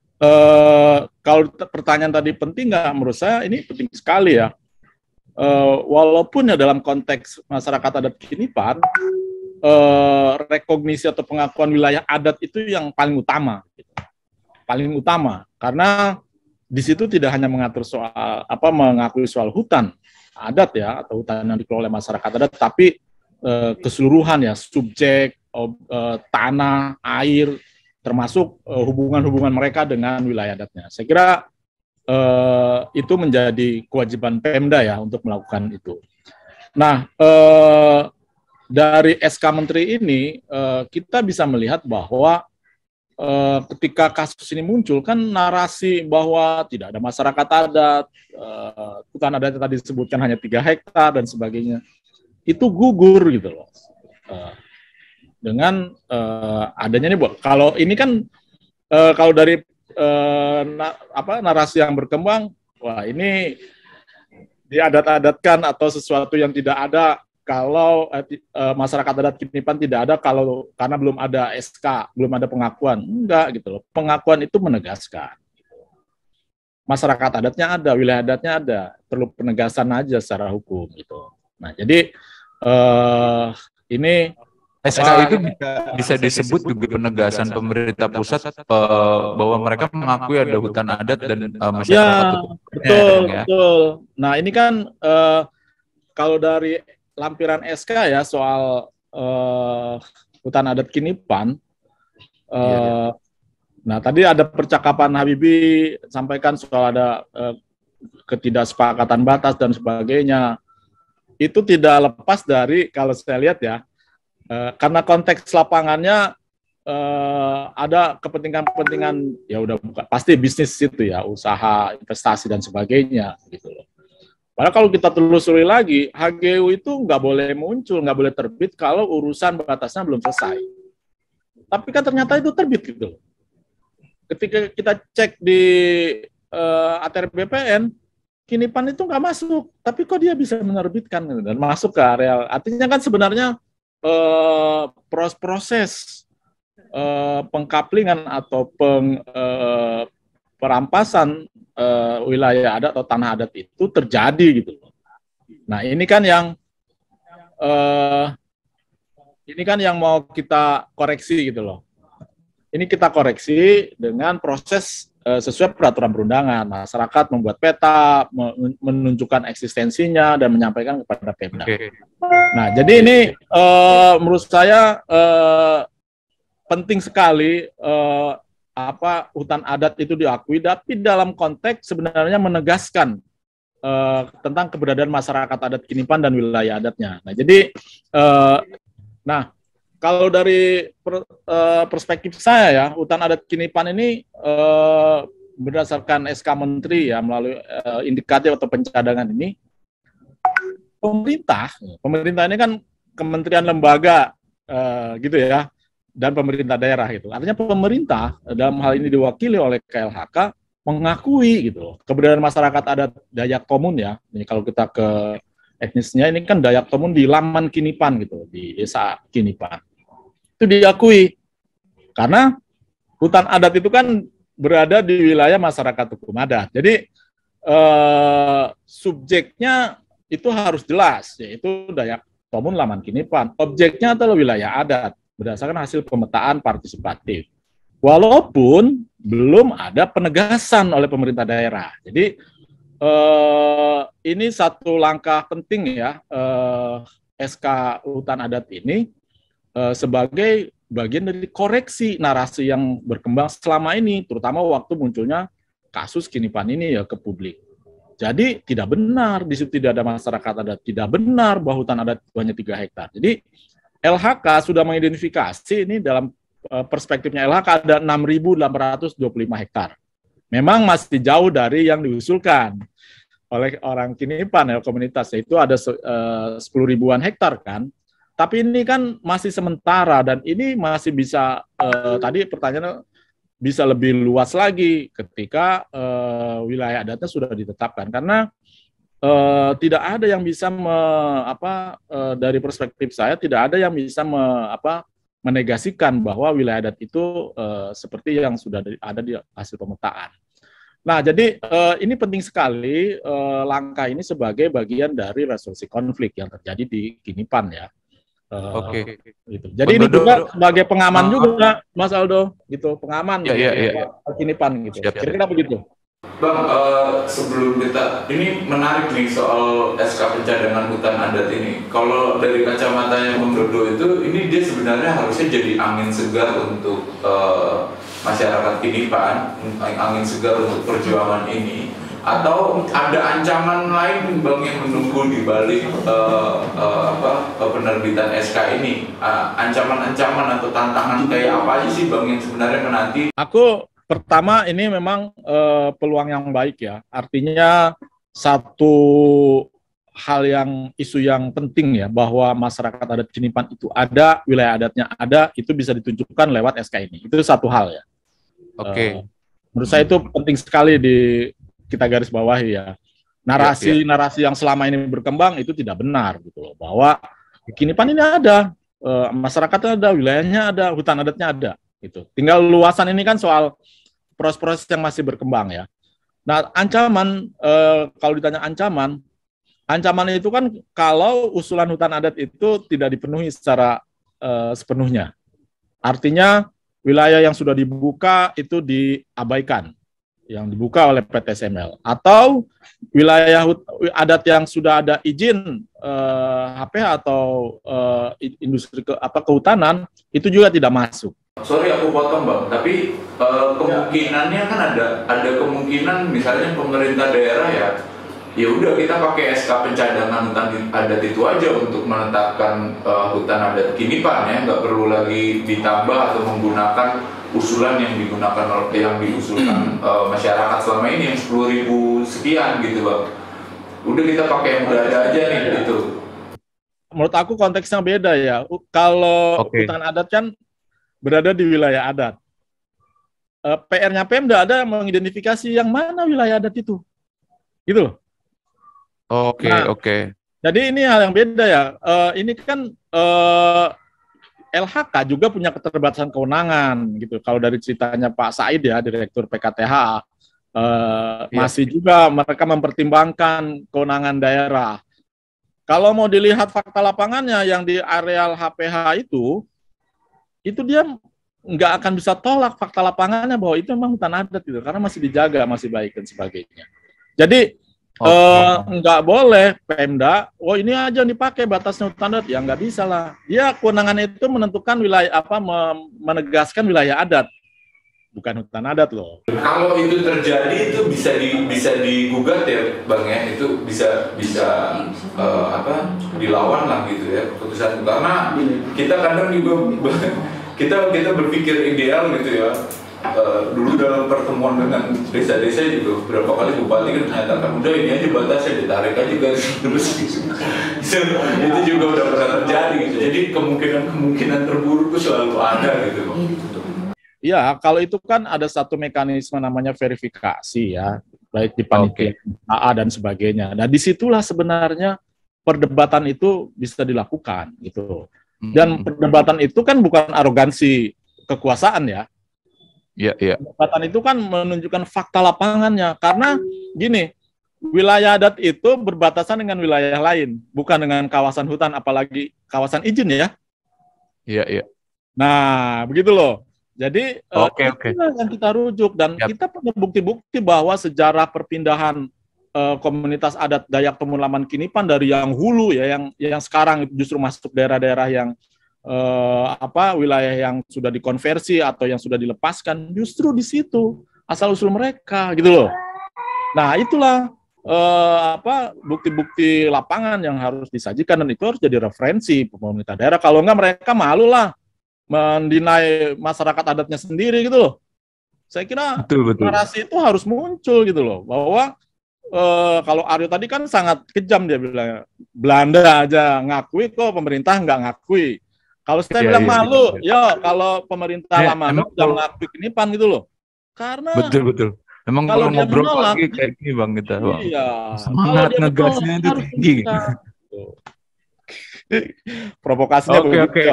kalau pertanyaan tadi penting nggak? Menurut saya ini penting sekali ya. Walaupun ya dalam konteks masyarakat adat Kinipan, rekognisi atau pengakuan wilayah adat itu yang paling utama, gitu. Paling utama karena di situ tidak hanya mengatur soal mengakui soal hutan adat ya atau hutan yang dikelola oleh masyarakat adat, tapi keseluruhan ya subjek, tanah, air, termasuk hubungan-hubungan mereka dengan wilayah adatnya. Saya kira itu menjadi kewajiban Pemda ya untuk melakukan itu. Nah, dari SK Menteri ini kita bisa melihat bahwa ketika kasus ini muncul kan narasi bahwa tidak ada masyarakat adat, hutan adat yang tadi disebutkan hanya 3 hektar dan sebagainya, itu gugur gitu loh. Dengan adanya ini, kalau ini kan kalau dari narasi yang berkembang, wah ini diadat-adatkan atau sesuatu yang tidak ada kalau masyarakat adat Kinipan tidak ada karena belum ada SK, belum ada pengakuan. Enggak gitu loh. Pengakuan itu menegaskan. Masyarakat adatnya ada, wilayah adatnya ada, perlu penegasan aja secara hukum gitu. Nah, jadi ini SK itu bisa disebut juga penegasan pemerintah pusat bahwa mereka mengakui ada hutan adat dan masyarakat betul, betul. Nah, ini kan kalau dari lampiran SK ya soal hutan adat Kinipan. Nah, tadi ada percakapan Habibie sampaikan soal ada ketidaksepakatan batas dan sebagainya. Itu tidak lepas dari, kalau saya lihat ya, karena konteks lapangannya ada kepentingan-kepentingan, ya udah pasti bisnis itu ya, usaha, investasi dan sebagainya gitu loh. Padahal kalau kita telusuri lagi, HGU itu nggak boleh muncul, nggak boleh terbit kalau urusan batasnya belum selesai. Tapi kan ternyata itu terbit gitu. Ketika kita cek di ATR BPN, Kinipan itu nggak masuk, tapi kok dia bisa menerbitkan dan masuk ke areal. Artinya kan sebenarnya proses pengkaplingan atau perampasan wilayah adat atau tanah adat itu terjadi gitu. Nah, ini kan yang mau kita koreksi gitu loh. Ini kita koreksi dengan proses sesuai peraturan perundangan. Masyarakat membuat peta, menunjukkan eksistensinya dan menyampaikan kepada Pemda. Nah, jadi ini menurut saya penting sekali hutan adat itu diakui, tapi dalam konteks sebenarnya menegaskan tentang keberadaan masyarakat adat Kinipan dan wilayah adatnya. Nah, jadi kalau dari perspektif saya ya, hutan adat Kinipan ini berdasarkan SK Menteri ya, melalui indikatif atau pencadangan ini, pemerintah ini kan kementerian lembaga gitu ya, dan pemerintah daerah gitu. Artinya pemerintah dalam hal ini diwakili oleh KLHK mengakui gitu loh keberadaan masyarakat adat Dayak Tomun ya. Ini kalau kita ke etnisnya ini kan Dayak Tomun di Laman Kinipan gitu, di desa Kinipan. Itu diakui. Karena hutan adat itu kan berada di wilayah masyarakat hukum adat. Jadi subjeknya itu harus jelas, yaitu Dayak Tomun Laman Kinipan. Objeknya adalah wilayah adat berdasarkan hasil pemetaan partisipatif. Walaupun belum ada penegasan oleh pemerintah daerah. Jadi ini satu langkah penting ya, SK hutan adat ini sebagai bagian dari koreksi narasi yang berkembang selama ini, terutama waktu munculnya kasus Kinipan ini ya ke publik. Jadi tidak benar di situ tidak ada masyarakat adat, tidak benar bahwa hutan adat hanya 3 hektar. Jadi LHK sudah mengidentifikasi ini dalam perspektifnya LHK ada 6.825 hektar. Memang masih jauh dari yang diusulkan oleh orang Kinipan ya, komunitas, yaitu ada 10 ribuan hektar kan. Tapi ini kan masih sementara dan ini masih bisa, tadi pertanyaannya bisa lebih luas lagi ketika wilayah adatnya sudah ditetapkan. Karena tidak ada yang bisa dari perspektif saya tidak ada yang bisa menegasikan bahwa wilayah adat itu seperti yang sudah ada di hasil pemetaan. Nah, jadi ini penting sekali langkah ini sebagai bagian dari resolusi konflik yang terjadi di Kinipan ya. Oke. Gitu. Jadi ini juga sebagai pengaman juga, Mas Aldo, gitu, pengaman Kinipan gitu. Kira-kira begitu. Bang, sebelum kita, ini menarik nih soal SK pencadangan hutan adat ini. Kalau dari kacamatanya Bang Dodo itu, ini dia sebenarnya harusnya jadi angin segar untuk masyarakat Kinipan, angin segar untuk perjuangan ini. Atau ada ancaman lain Bang yang menunggu di balik penerbitan SK ini? Ancaman-ancaman atau tantangan kayak apa aja sih Bang yang sebenarnya menanti? Aku pertama ini memang peluang yang baik ya. Artinya satu hal isu yang penting ya, bahwa masyarakat adat Kinipan itu ada, wilayah adatnya ada, itu bisa ditunjukkan lewat SK ini. Itu satu hal ya. Oke. Menurut saya itu penting sekali kita garis bawahi ya. Narasi yang selama ini berkembang itu tidak benar gitu loh, bahwa Kinipan ini ada, masyarakatnya ada, wilayahnya ada, hutan adatnya ada gitu. Tinggal luasan ini kan soal proses-proses yang masih berkembang ya. Nah, ancaman kalau ditanya ancaman itu kan kalau usulan hutan adat itu tidak dipenuhi secara sepenuhnya. Artinya wilayah yang sudah dibuka itu diabaikan, yang dibuka oleh PT SML, atau wilayah adat yang sudah ada izin HPH atau industri kehutanan itu juga tidak masuk. Sorry aku potong Bang, tapi kemungkinannya kan ada kemungkinan misalnya pemerintah daerah ya udah kita pakai SK pencadangan hutan adat itu aja untuk menetapkan hutan adat Kinipan ya, nggak perlu lagi ditambah atau menggunakan usulan yang diusulkan masyarakat selama ini yang 10.000 sekian gitu Bang. Udah kita pakai yang udah ada aja nih gitu. Menurut aku konteksnya beda ya. Kalau hutan adat kan berada di wilayah adat. PR-nya Pemda ada mengidentifikasi yang mana wilayah adat itu. Gitu loh. Oke. Jadi ini hal yang beda ya. Ini kan LHK juga punya keterbatasan kewenangan gitu. Kalau dari ceritanya Pak Said ya, Direktur PKTH, masih juga mereka mempertimbangkan kewenangan daerah. Kalau mau dilihat fakta lapangannya yang di areal HPH itu dia nggak akan bisa tolak fakta lapangannya bahwa itu memang hutan adat gitu, karena masih dijaga, masih baik dan sebagainya. Jadi nggak boleh Pemda, ini aja yang dipakai batasnya hutan adat, ya nggak bisa lah. Ya kewenangan itu menentukan wilayah menegaskan wilayah adat, bukan hutan adat loh. Kalau itu terjadi itu bisa digugat ya Bang ya, itu bisa dilawan lah gitu ya keputusan, karena kita kadang juga kita berpikir ideal gitu ya. Dulu dalam pertemuan dengan desa-desa juga beberapa kali bupati kan menyatakan udah ini aja batasnya ditarik aja garis terus itu juga udah pernah terjadi gitu. Jadi kemungkinan terburuk itu selalu ada gitu. Iya, kalau itu kan ada satu mekanisme namanya verifikasi ya, baik di panitia AA dan sebagainya. Nah, disitulah sebenarnya perdebatan itu bisa dilakukan gitu. Dan perdebatan itu kan bukan arogansi kekuasaan ya. Iya. Perdebatan itu kan menunjukkan fakta lapangannya. Karena gini, wilayah adat itu berbatasan dengan wilayah lain, bukan dengan kawasan hutan, apalagi kawasan izin ya. Iya. Nah, begitu loh. Jadi itulah yang kita rujuk, dan kita punya bukti-bukti bahwa sejarah perpindahan komunitas adat Dayak Temulaman Kinipan dari yang hulu ya, yang sekarang justru masuk daerah-daerah yang wilayah yang sudah dikonversi atau yang sudah dilepaskan, justru di situ asal usul mereka gitu loh. Nah, itulah bukti-bukti lapangan yang harus disajikan, dan itu harus jadi referensi pemerintah daerah. Kalau enggak mereka malu lah mendinai masyarakat adatnya sendiri gitu loh. Saya kira betul. narasi itu harus muncul gitu loh, bahwa kalau Aryo tadi kan sangat kejam, dia bilang Belanda aja ngakui kok, pemerintah nggak ngakui. Kalau saya bilang malu, kalau pemerintah lama udah mengakui Kinipan gitu loh. Karena betul. Emang kalau ngobrol lagi kayak gini Bang kita, Bang. Iya. Semangat ngegasnya itu tinggi. Provokasinya Oke.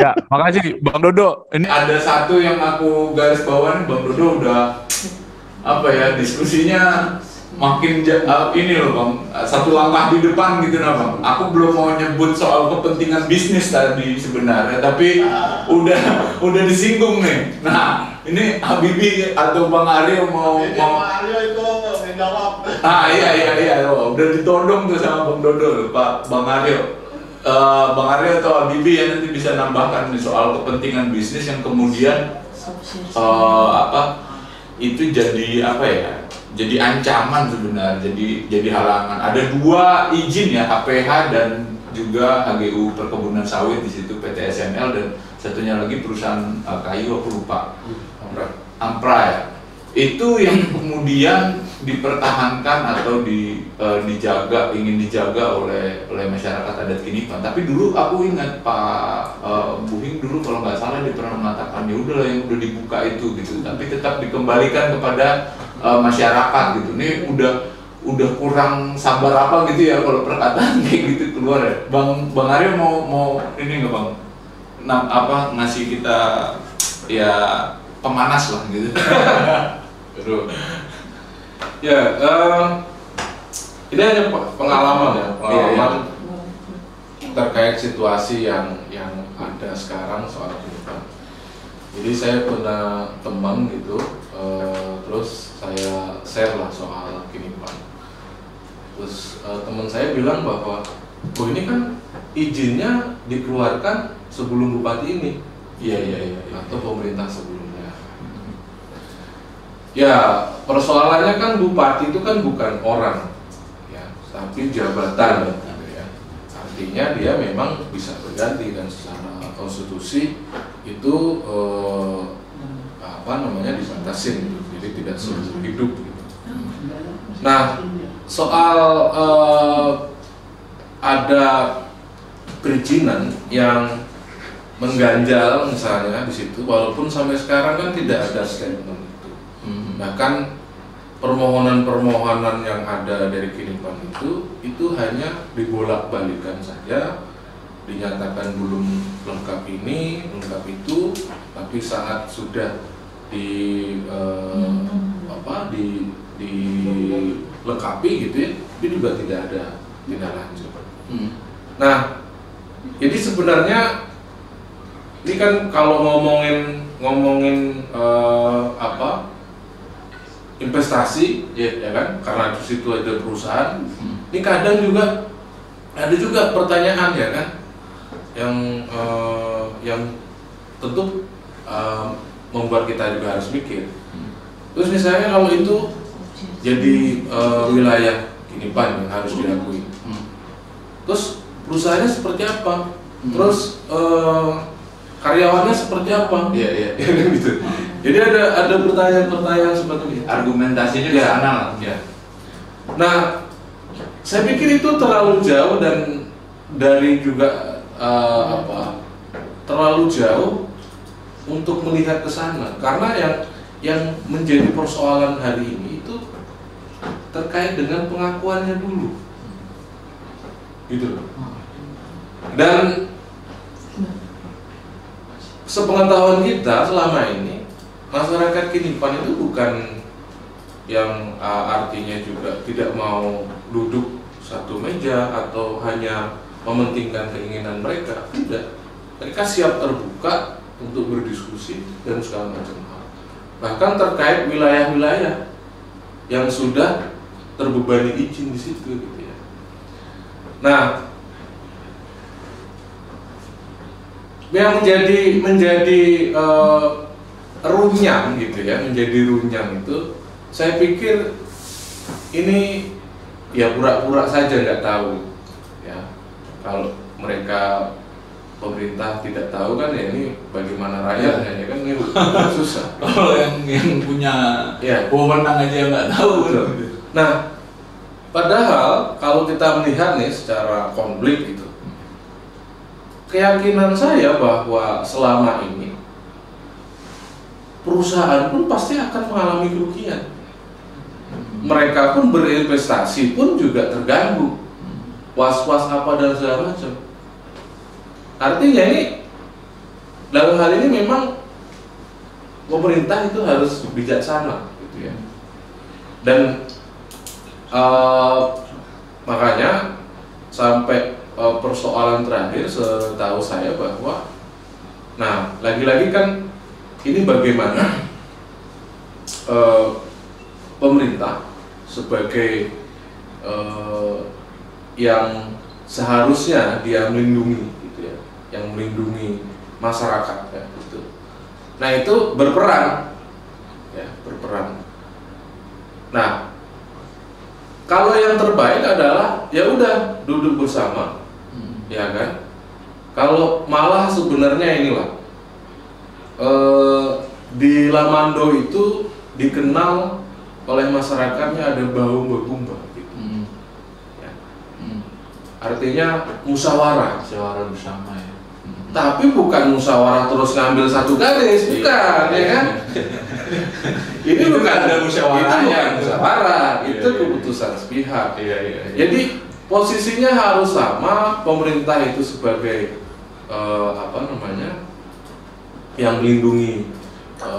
Ya, makasih Bang Dodo. Ini ada satu yang aku garis bawahi, Bang Dodo udah diskusinya makin ini loh Bang, satu langkah di depan gitu nah Bang. Aku belum mau nyebut soal kepentingan bisnis tadi sebenarnya, tapi udah disinggung nih. Nah, ini Habibie atau Bang Aryo mau Aryo itu menjawab. Iya, udah ditodong tuh sama Bang Dodo, Pak Bang Aryo. Bang Aryo atau Habibie ya nanti bisa nambahkan nih soal kepentingan bisnis yang kemudian itu jadi jadi ancaman sebenarnya, jadi halangan. Ada 2 izin ya, HPH dan juga HGU Perkebunan Sawit di situ, PT SNL, dan satunya lagi perusahaan kayu, aku lupa, Ampra ya. Itu yang kemudian dipertahankan atau dijaga, ingin dijaga oleh masyarakat adat Kinipan. Tapi dulu aku ingat Pak Buhing dulu kalau nggak salah dia pernah mengatakan ya udahlah yang udah dibuka itu gitu, tapi tetap dikembalikan kepada masyarakat gitu. Ini udah kurang sabar apa gitu ya kalau perkataan kayak gitu keluar ya. Bang Arya mau ini nggak Bang? Ngasih kita ya pemanas lah gitu. Aduh. Ya, ini hanya pengalaman ya, pengalaman terkait situasi yang ada sekarang soal Kinipan. Jadi saya punya teman gitu, terus saya share lah soal Kinipan. Terus teman saya bilang bahwa, oh ini kan izinnya dikeluarkan sebelum bupati ini, Iya. atau pemerintah sebelumnya. Ya, persoalannya kan bupati itu kan bukan orang, ya, tapi jabatan, gitu ya. Artinya dia memang bisa berganti dan secara konstitusi itu dibatasin, gitu. Jadi tidak seumur hidup. Gitu. Nah, soal ada perizinan yang mengganjal misalnya di situ, walaupun sampai sekarang kan tidak ada statement. Bahkan permohonan-permohonan yang ada dari Kinipan itu hanya dibolak-balikan saja, dinyatakan belum lengkap ini, lengkap itu, tapi saat sudah dilengkapi gitu ya, itu juga tidak lanjut. Nah, jadi sebenarnya ini kan kalau ngomongin investasi, ya kan, karena di situ ada perusahaan. Ini kadang juga ada juga pertanyaan ya kan, yang tentu membuat kita juga harus mikir. Terus misalnya kalau itu jadi wilayah Kinipan yang harus diakui, terus perusahaannya seperti apa? Terus karyawannya seperti apa? Iya. Gitu. Jadi ada pertanyaan-pertanyaan seperti itu. Argumentasinya ke sana lah. Ya. Nah, saya pikir itu terlalu jauh dan dari juga terlalu jauh untuk melihat ke sana. Karena yang menjadi persoalan hari ini itu terkait dengan pengakuannya dulu. Gitu loh. Dan sepengetahuan kita selama ini, masyarakat Kinipan itu bukan yang artinya juga tidak mau duduk satu meja atau hanya mementingkan keinginan mereka. Tidak, mereka siap terbuka untuk berdiskusi dan segala macam hal. Bahkan terkait wilayah-wilayah yang sudah terbebani izin di situ, gitu ya. Nah, yang menjadi runyam gitu ya, menjadi runyam itu, saya pikir ini ya pura-pura saja nggak tahu ya. Kalau mereka pemerintah tidak tahu kan ya, ini bagaimana rakyatnya ya kan, ini susah. Kalau yang punya wewenang aja nggak tahu. Nah, padahal kalau kita melihat nih secara konflik gitu, keyakinan saya bahwa selama ini perusahaan pun pasti akan mengalami kerugian. Mereka pun berinvestasi pun juga terganggu, was-was apa dan segala macam. Artinya ini dalam hal ini memang pemerintah itu harus bijaksana, gitu ya. Dan makanya sampai persoalan terakhir setahu saya bahwa, nah lagi-lagi kan ini bagaimana pemerintah sebagai yang seharusnya dia melindungi, gitu ya, yang melindungi masyarakat ya, gitu. Nah itu berperan, ya berperan. Nah Kalau yang terbaik adalah ya udah duduk bersama, ya kan? Kalau malah sebenarnya inilah di Lamando itu dikenal oleh masyarakatnya ada bau begumba gitu. Ya. Artinya musyawarah bersama ya. tapi bukan musyawarah terus ngambil satu garis, bukan, ya kan? Ini Itu bukan ada musyawarahnya. itu bukan musyawarah, itu Iya. keputusan sepihak. Iya. Jadi posisinya harus sama, pemerintah itu sebagai yang melindungi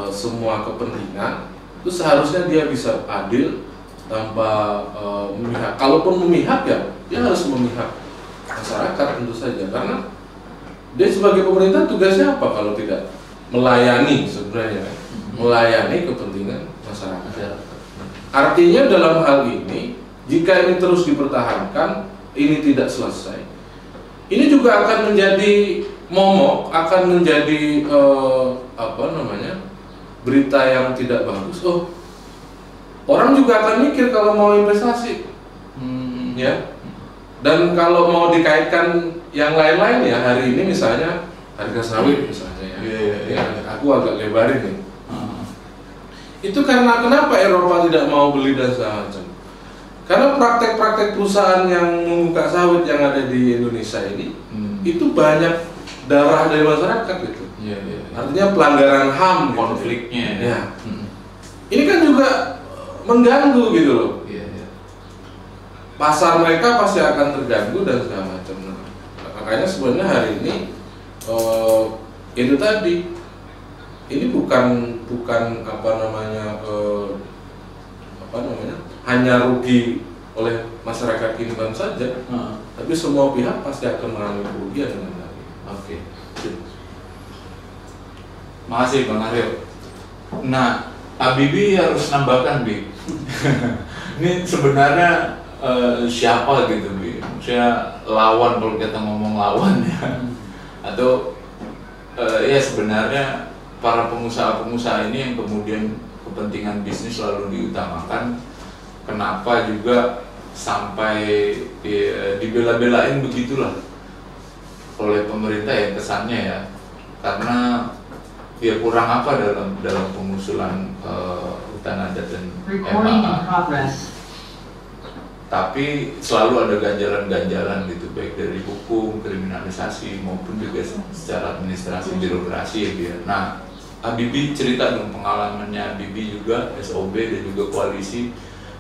semua kepentingan, itu seharusnya dia bisa adil tanpa memihak. Kalaupun memihak ya, dia harus memihak masyarakat tentu saja, karena dia sebagai pemerintah tugasnya apa kalau tidak melayani sebenarnya, melayani kepentingan masyarakat. Artinya dalam hal ini, jika ini terus dipertahankan, ini tidak selesai, ini juga akan menjadi momok, akan menjadi berita yang tidak bagus. Oh, orang juga akan mikir kalau mau investasi, ya. Dan kalau mau dikaitkan yang lain-lain ya, hari ini misalnya harga sawit misalnya ya, ya aku agak lebarin nih. Itu karena kenapa Eropa tidak mau beli dan segala macam? Karena praktek-praktek perusahaan yang membuka sawit yang ada di Indonesia ini itu banyak darah dari masyarakat gitu. Artinya pelanggaran HAM, Konfliknya. Gitu. Ya. Ini kan juga mengganggu gitu loh. Pasar mereka pasti akan terganggu dan segala macam. Makanya sebenarnya hari ini itu tadi, ini bukan hanya rugi oleh masyarakat Kinipan saja, tapi semua pihak pasti akan mengalami kerugian dengan hal ini. Oke. Makasih Bang Aryo. Nah, Habibie harus nambahkan, Bi. Ini sebenarnya siapa gitu, Bi? Maksudnya lawan, kalau kita ngomong lawan ya. Atau ya sebenarnya para pengusaha-pengusaha ini yang kemudian kepentingan bisnis selalu diutamakan. Kenapa juga sampai dibela-belain begitulah oleh pemerintah ya kesannya ya, karena ya kurang apa dalam pengusulan hutan adat dan MAA. Tapi selalu ada ganjalan-ganjalan gitu, baik dari hukum, kriminalisasi maupun juga secara administrasi birokrasi ya biar. Nah, Habibie cerita dong pengalamannya Habibie juga SOB dan juga koalisi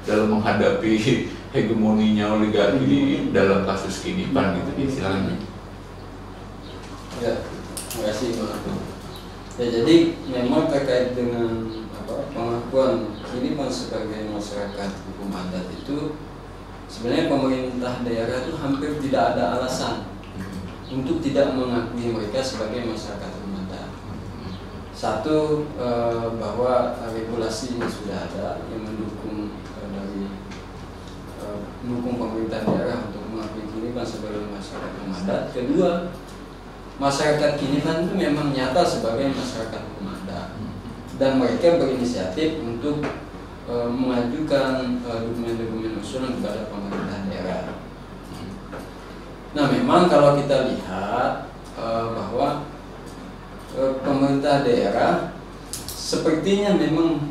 dalam menghadapi hegemoninya oligarki dalam kasus Kinipan gitu. Silakan. Ya, terima kasih Bang. Ya, jadi memang terkait dengan pengakuan Kinipan sebagai masyarakat hukum adat itu, sebenarnya pemerintah daerah itu hampir tidak ada alasan untuk tidak mengakui mereka sebagai masyarakat hukum adat. Satu, bahwa regulasi yang sudah ada yang mendukung mendukung pemerintah daerah untuk mengakui Kinipan sebagai masyarakat hukum adat. Kedua, masyarakat Kinipan itu memang nyata sebagai masyarakat hukum adat, dan mereka berinisiatif untuk mengajukan dokumen-dokumen usulan kepada pemerintah daerah. Nah, memang kalau kita lihat bahwa pemerintah daerah sepertinya memang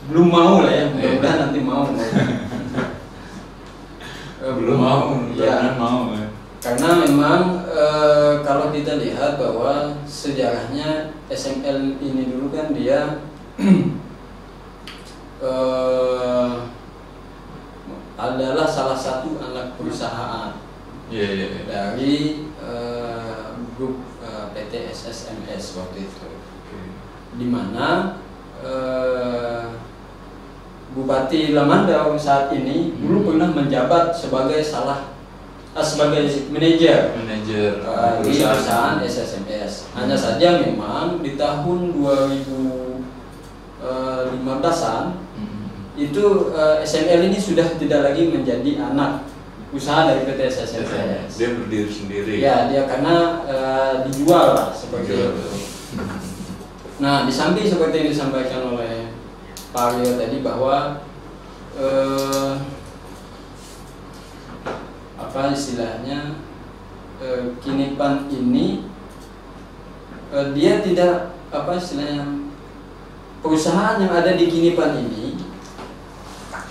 belum mau lah ya, mudah-mudahan nanti mau. Belum mau, ya. Mau ya. Karena memang kalau kita lihat bahwa sejarahnya SML ini dulu kan dia adalah salah satu anak perusahaan dari grup PT SSMS waktu itu, di mana Bupati Lamandau saat ini dulu pernah menjabat sebagai manajer di perusahaan SSMS. Hanya saja memang di tahun 2015-an itu SML ini sudah tidak lagi menjadi anak usaha dari PT SSMS. Dia berdiri sendiri. Ya, dia karena dijual lah seperti itu. Nah, di samping seperti yang disampaikan oleh Pak Aryo tadi bahwa apa istilahnya, Kinipan ini dia tidak apa istilahnya, perusahaan yang ada di Kinipan ini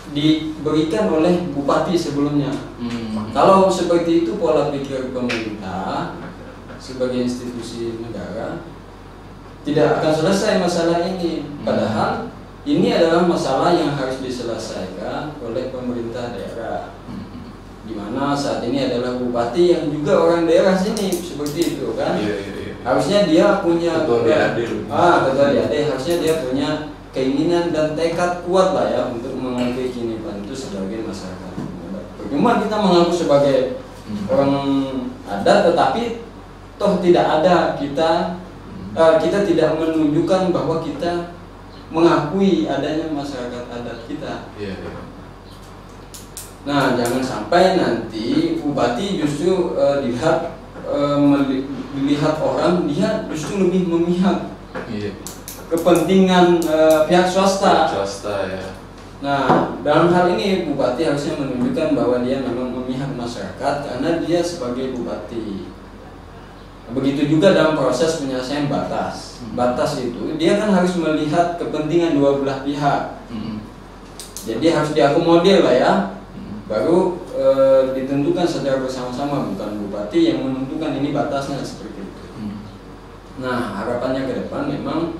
diberikan oleh bupati sebelumnya. Kalau seperti itu pola pikir pemerintah sebagai institusi negara, tidak akan selesai masalah ini. Padahal ini adalah masalah yang harus diselesaikan oleh pemerintah daerah, di mana saat ini adalah bupati yang juga orang daerah sini, seperti itu kan. Harusnya dia punya ketua DAD, harusnya dia punya keinginan dan tekad kuat lah ya untuk mengakui Kinipan itu sebagai masyarakat. Cuma kita mengaku sebagai orang adat, tetapi toh tidak ada kita tidak menunjukkan bahwa kita mengakui adanya masyarakat adat kita. Nah, jangan sampai nanti bupati justru dilihat orang, dia justru lebih memihak kepentingan pihak swasta. Ya. Nah, dalam hal ini bupati harusnya menunjukkan bahwa dia memang memihak masyarakat karena dia sebagai bupati. Begitu juga dalam proses penyelesaian batas. Batas itu dia kan harus melihat kepentingan dua belah pihak. Jadi harus diakomodir lah ya. Baru ditentukan secara bersama-sama, bukan bupati yang menentukan ini batasnya seperti itu. Nah, harapannya ke depan memang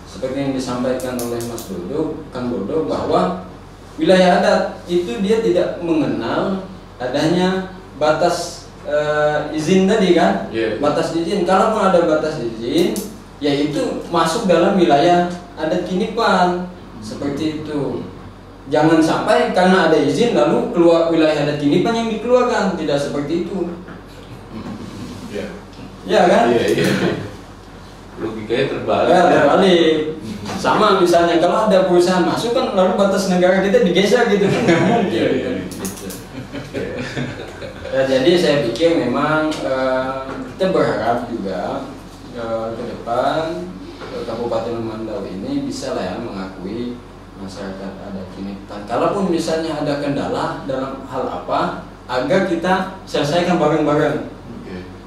seperti yang disampaikan oleh Mas Dodo, Kang Dodo, bahwa wilayah adat itu dia tidak mengenal adanya batas izin tadi kan, batas izin. Kalaupun ada batas izin, yaitu masuk dalam wilayah adat Kinipan, seperti itu. Jangan sampai karena ada izin lalu keluar wilayah adat Kinipan yang dikeluarkan, tidak seperti itu. Ya kan? Logikanya terbalik. Terbalik. Sama misalnya kalau ada perusahaan masuk kan lalu batas negara kita digeser gitu kan, nggak mungkin. Ya, jadi saya pikir memang kita berharap juga ke depan Kabupaten Mandau ini bisa lah ya mengakui masyarakat adat Kinipan. Kalaupun misalnya ada kendala dalam hal apa, agar kita selesaikan bareng-bareng.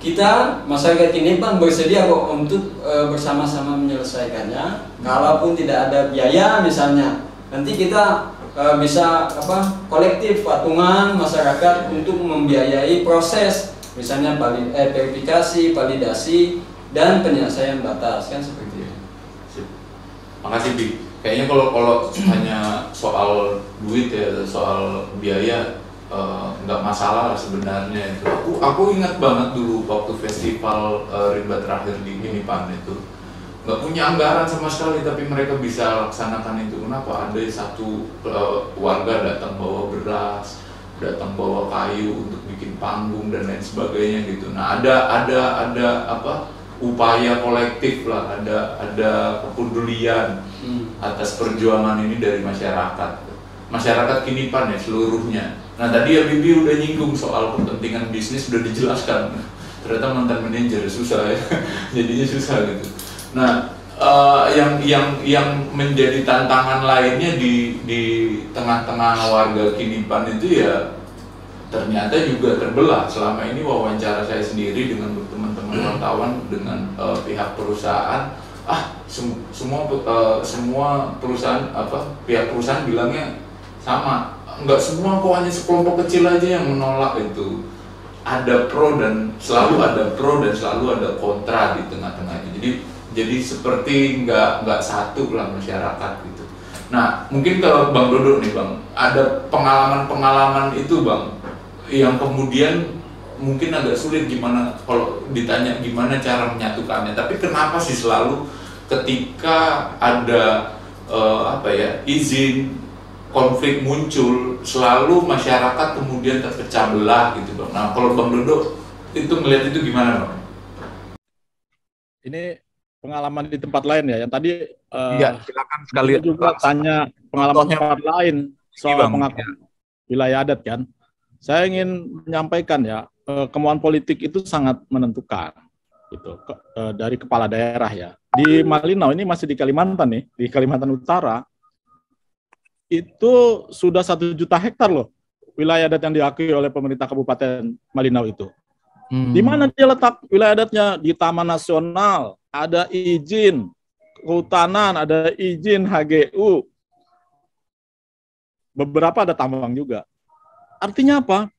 Kita masyarakat Kinipan bersedia kok untuk bersama-sama menyelesaikannya. Kalaupun tidak ada biaya misalnya, nanti kita bisa kolektif patungan masyarakat untuk membiayai proses misalnya verifikasi, validasi dan penyelesaian batas kan seperti itu. Makasih Bi. Kayaknya kalau hanya soal duit ya, soal biaya nggak masalah lah sebenarnya itu. Aku ingat banget dulu waktu festival Rimba terakhir di Kinipan itu nggak punya anggaran sama sekali, tapi mereka bisa laksanakan itu. Kenapa? Ada satu warga datang bawa beras, datang bawa kayu untuk bikin panggung dan lain sebagainya gitu. Nah ada upaya kolektif lah, ada kepedulian atas perjuangan ini dari masyarakat Kinipan ya seluruhnya. Nah tadi ya Bibi udah nyinggung soal kepentingan bisnis, udah dijelaskan. Ternyata mantan manajer susah ya, jadinya susah gitu. Nah yang menjadi tantangan lainnya di tengah-tengah warga Kinipan itu ya ternyata juga terbelah. Selama ini wawancara saya sendiri dengan teman-teman wartawan dengan pihak perusahaan, semua perusahaan pihak perusahaan bilangnya sama, nggak semua kok, hanya sekelompok kecil aja yang menolak itu. Ada pro dan selalu ada kontra di tengah-tengah itu. Jadi seperti nggak satu lah masyarakat gitu. Nah mungkin kalau Bang Dodo nih Bang, ada pengalaman itu Bang yang kemudian mungkin agak sulit gimana kalau ditanya gimana cara menyatukannya. Tapi kenapa sih selalu ketika ada izin konflik muncul, selalu masyarakat kemudian terpecah belah gitu Bang. Nah kalau Bang Dodo itu melihat itu gimana Bang? Ini pengalaman di tempat lain ya, yang tadi silakan sekali juga tanya pengalaman tempat lain soal pengakuan wilayah adat kan. Saya ingin menyampaikan ya, kemauan politik itu sangat menentukan gitu dari kepala daerah ya. Di Malinau ini masih di Kalimantan nih, di Kalimantan Utara itu sudah 1 juta hektar loh wilayah adat yang diakui oleh pemerintah Kabupaten Malinau itu. Di mana dia letak wilayah adatnya? Di Taman Nasional, ada izin kehutanan, ada izin HGU. Beberapa ada tambang juga. Artinya apa?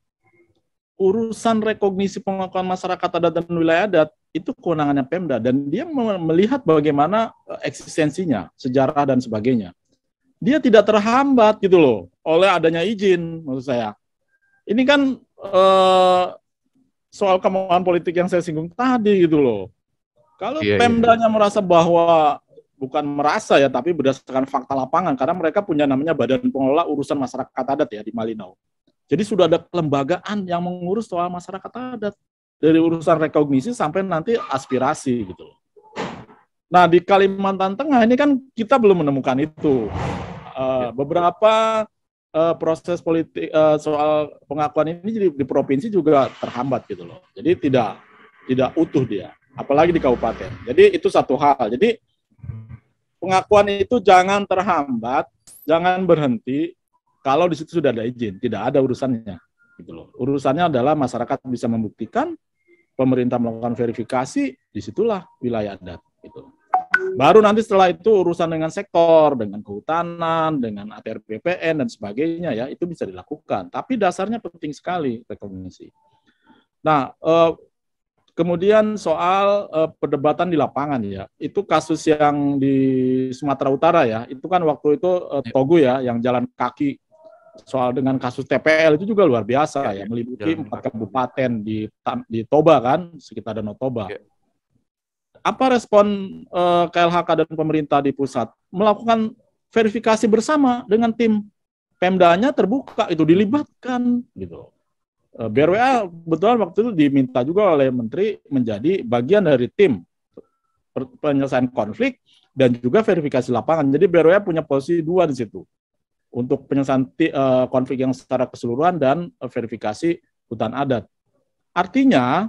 Urusan rekognisi pengakuan masyarakat adat dan wilayah adat itu kewenangannya Pemda, dan dia melihat bagaimana eksistensinya, sejarah dan sebagainya. Dia tidak terhambat gitu loh oleh adanya izin, maksud saya. Ini kan soal kemauan politik yang saya singgung tadi gitu loh. Kalau Pemdanya merasa bahwa, bukan merasa ya, tapi berdasarkan fakta lapangan, karena mereka punya namanya Badan Pengelola Urusan Masyarakat Adat ya di Malinau. Jadi sudah ada kelembagaan yang mengurus soal masyarakat adat, dari urusan rekognisi sampai nanti aspirasi gitu loh. Nah di Kalimantan Tengah ini kan kita belum menemukan itu. Beberapa proses politik soal pengakuan ini jadi di provinsi juga terhambat gitu loh. Jadi tidak utuh dia, apalagi di kabupaten. Jadi itu satu hal. Jadi pengakuan itu jangan terhambat, jangan berhenti kalau di situ sudah ada izin, tidak ada urusannya gitu loh. Urusannya adalah masyarakat bisa membuktikan, pemerintah melakukan verifikasi, disitulah wilayah adat gitu. Baru nanti setelah itu urusan dengan sektor, dengan kehutanan, dengan ATR BPN dan sebagainya ya, itu bisa dilakukan. Tapi dasarnya penting sekali rekognisi. Nah, kemudian soal perdebatan di lapangan ya, itu kasus yang di Sumatera Utara ya, itu kan waktu itu Togu ya, yang jalan kaki, soal dengan kasus TPL itu juga luar biasa ya, meliputi 4 kabupaten di Toba kan, sekitar Danau Toba. Apa respon KLHK dan pemerintah di pusat? Melakukan verifikasi bersama dengan tim Pemdanya, terbuka, itu dilibatkan gitu. BRWA betul waktu itu diminta juga oleh Menteri menjadi bagian dari tim penyelesaian konflik dan juga verifikasi lapangan. Jadi BRWA punya posisi 2 di situ, untuk penyelesaian konflik yang secara keseluruhan dan verifikasi hutan adat. Artinya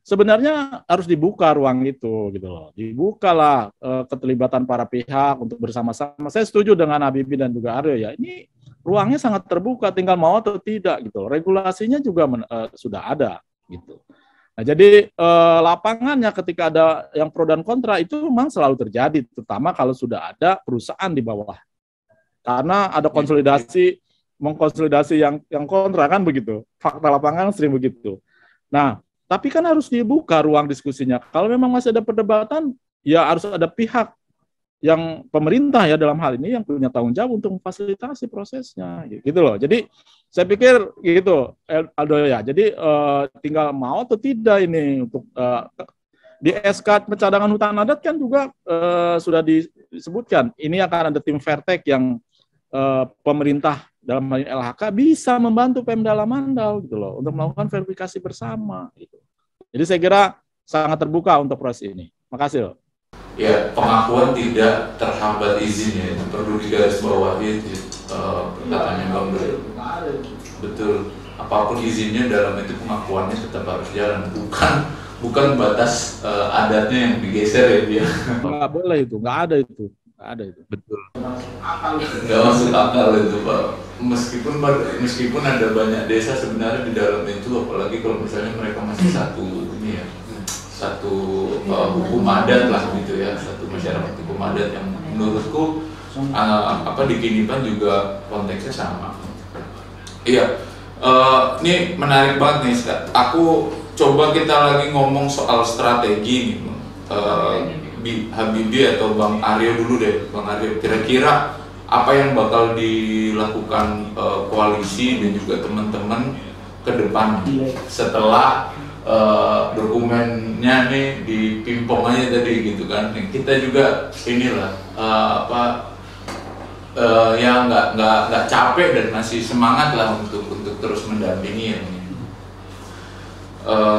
sebenarnya harus dibuka ruang itu gitu loh. Dibukalah keterlibatan para pihak untuk bersama-sama. Saya setuju dengan Habibie dan juga Aryo ya. Ini ruangnya sangat terbuka, tinggal mau atau tidak gitu. Regulasinya juga sudah ada gitu. Nah, jadi lapangannya ketika ada yang pro dan kontra itu memang selalu terjadi, terutama kalau sudah ada perusahaan di bawah. Karena ada konsolidasi, mengkonsolidasi yang kontra kan begitu. Fakta lapangan sering begitu. Nah, tapi kan harus dibuka ruang diskusinya. Kalau memang masih ada perdebatan, ya harus ada pihak yang pemerintah ya dalam hal ini yang punya tanggung jawab untuk memfasilitasi prosesnya, gitu loh. Jadi saya pikir gitu, Aldo ya. Jadi tinggal mau atau tidak ini untuk di SK pencadangan hutan adat kan juga sudah disebutkan. Ini akan ada tim Vertek yang pemerintah dalam hal ini LHK bisa membantu Pemda Lamandau gitu loh untuk melakukan verifikasi bersama gitu. Jadi saya kira sangat terbuka untuk proses ini. Makasih loh. Ya, pengakuan tidak terhambat izinnya, itu perlu digarisbawahi perkataannya Bang Bro. Betul, apapun izinnya dalam itu pengakuannya tetap harus jalan, bukan batas adatnya yang digeser ya dia. Nggak boleh itu, nggak ada itu. Betul. Nggak masuk akal itu Pak. Meskipun ada banyak desa sebenarnya di dalam itu, apalagi kalau misalnya mereka masih satu hukum adat lah gitu ya, satu masyarakat hukum adat yang menurutku di Kinipan juga konteksnya sama. Iya, ini menarik banget nih Kak. Aku coba kita lagi ngomong soal strategi nih. Habibie atau Bang Aryo dulu deh. Bang Aryo, kira-kira apa yang bakal dilakukan koalisi dan juga teman-teman ke depan ya, setelah dokumennya nih dipimpong aja tadi gitu kan. Kita juga inilah ya nggak capek dan masih semangat lah untuk terus mendampingi ya.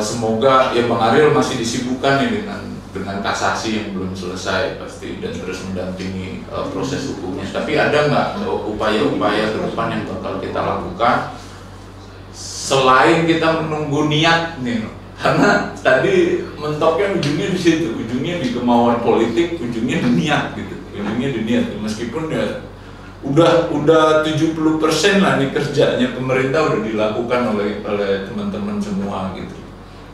Semoga ya Bang Ariel masih disibukkan nih dengan kasasi yang belum selesai pasti dan terus mendampingi proses hukumnya. Tapi ada nggak upaya-upaya ke depan yang bakal kita lakukan selain kita menunggu niat nih? Karena tadi mentoknya ujungnya di situ, ujungnya di kemauan politik, ujungnya di niat gitu, ujungnya di niat. Meskipun ya udah 70% lah nih kerjanya pemerintah udah dilakukan oleh teman-teman semua gitu.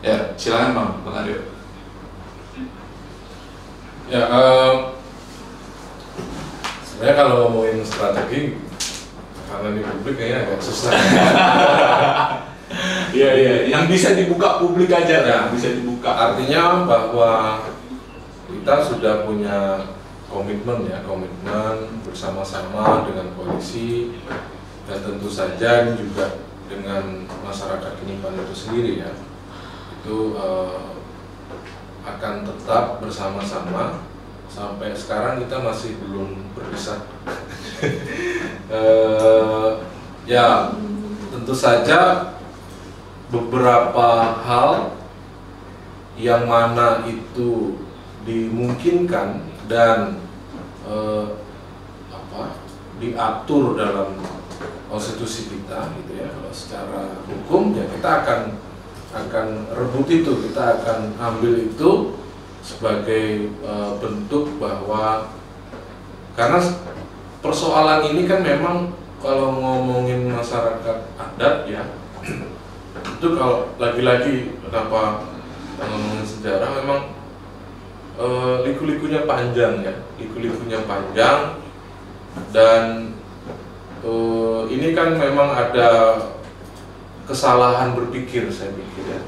Ya, silakan Bang Aryo. Ya, sebenarnya kalau ngomongin strategi karena di publik kayaknya agak susah. Iya, yang bisa dibuka publik aja ya, bisa dibuka. Artinya bahwa kita sudah punya komitmen bersama-sama dengan polisi dan tentu saja juga dengan masyarakat Kinipan itu sendiri ya, itu akan tetap bersama-sama. Sampai sekarang kita masih belum berpisah. Ya tentu saja beberapa hal yang mana itu dimungkinkan dan diatur dalam konstitusi kita gitu ya, kalau secara hukum ya kita akan rebut itu, kita akan ambil itu sebagai bentuk bahwa karena persoalan ini kan memang kalau ngomongin masyarakat adat ya itu kalau lagi-lagi kenapa ngomongin sejarah memang liku-likunya panjang ya, liku-likunya panjang dan ini kan memang ada kesalahan berpikir saya pikir ya,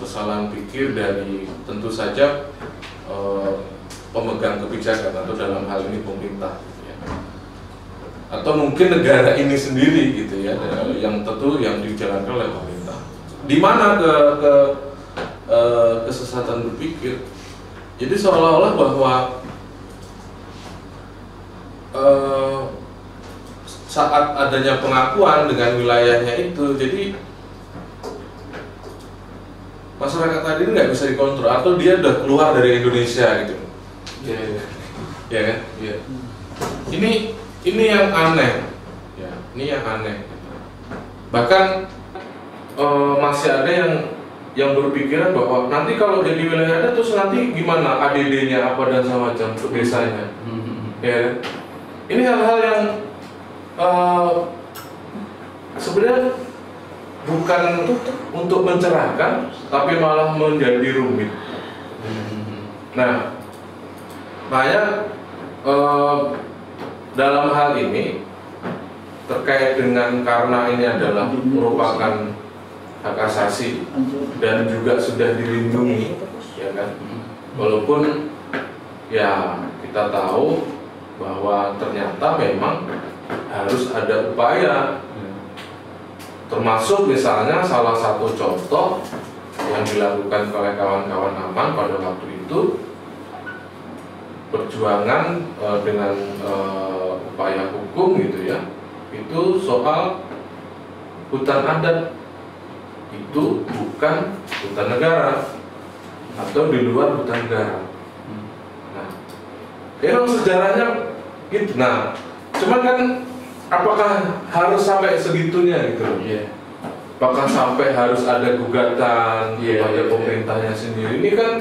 kesalahan pikir dari tentu saja pemegang kebijakan atau dalam hal ini pemerintah gitu ya. Atau mungkin negara ini sendiri gitu ya, yang tentu yang dijalankan oleh pemerintah. Di mana kesesatan berpikir. Jadi seolah-olah bahwa saat adanya pengakuan dengan wilayahnya itu, jadi masyarakat tadi ini nggak bisa dikontrol atau dia udah keluar dari Indonesia gitu. Ya kan? Iya. Ini yang aneh. Ya, ini yang aneh. Bahkan masih ada yang berpikiran bahwa nanti kalau jadi wilayah adat terus nanti gimana ADD-nya apa dan semacam untuk desanya. Ya. Ini hal-hal yang sebenarnya bukan untuk mencerahkan, tapi malah menjadi rumit. Nah, makanya dalam hal ini terkait dengan karena ini adalah merupakan hak asasi dan juga sudah dilindungi, ya kan? Walaupun ya kita tahu bahwa ternyata memang harus ada upaya. Termasuk misalnya salah satu contoh yang dilakukan oleh kawan-kawan AMAN pada waktu itu perjuangan dengan upaya hukum gitu ya, itu soal hutan adat itu bukan hutan negara atau di luar hutan negara. Nah, memang sejarahnya gitu. Nah, cuman kan apakah harus sampai segitunya gitu? Iya. Apakah sampai harus ada gugatan kepada pemerintahnya sendiri? Ini kan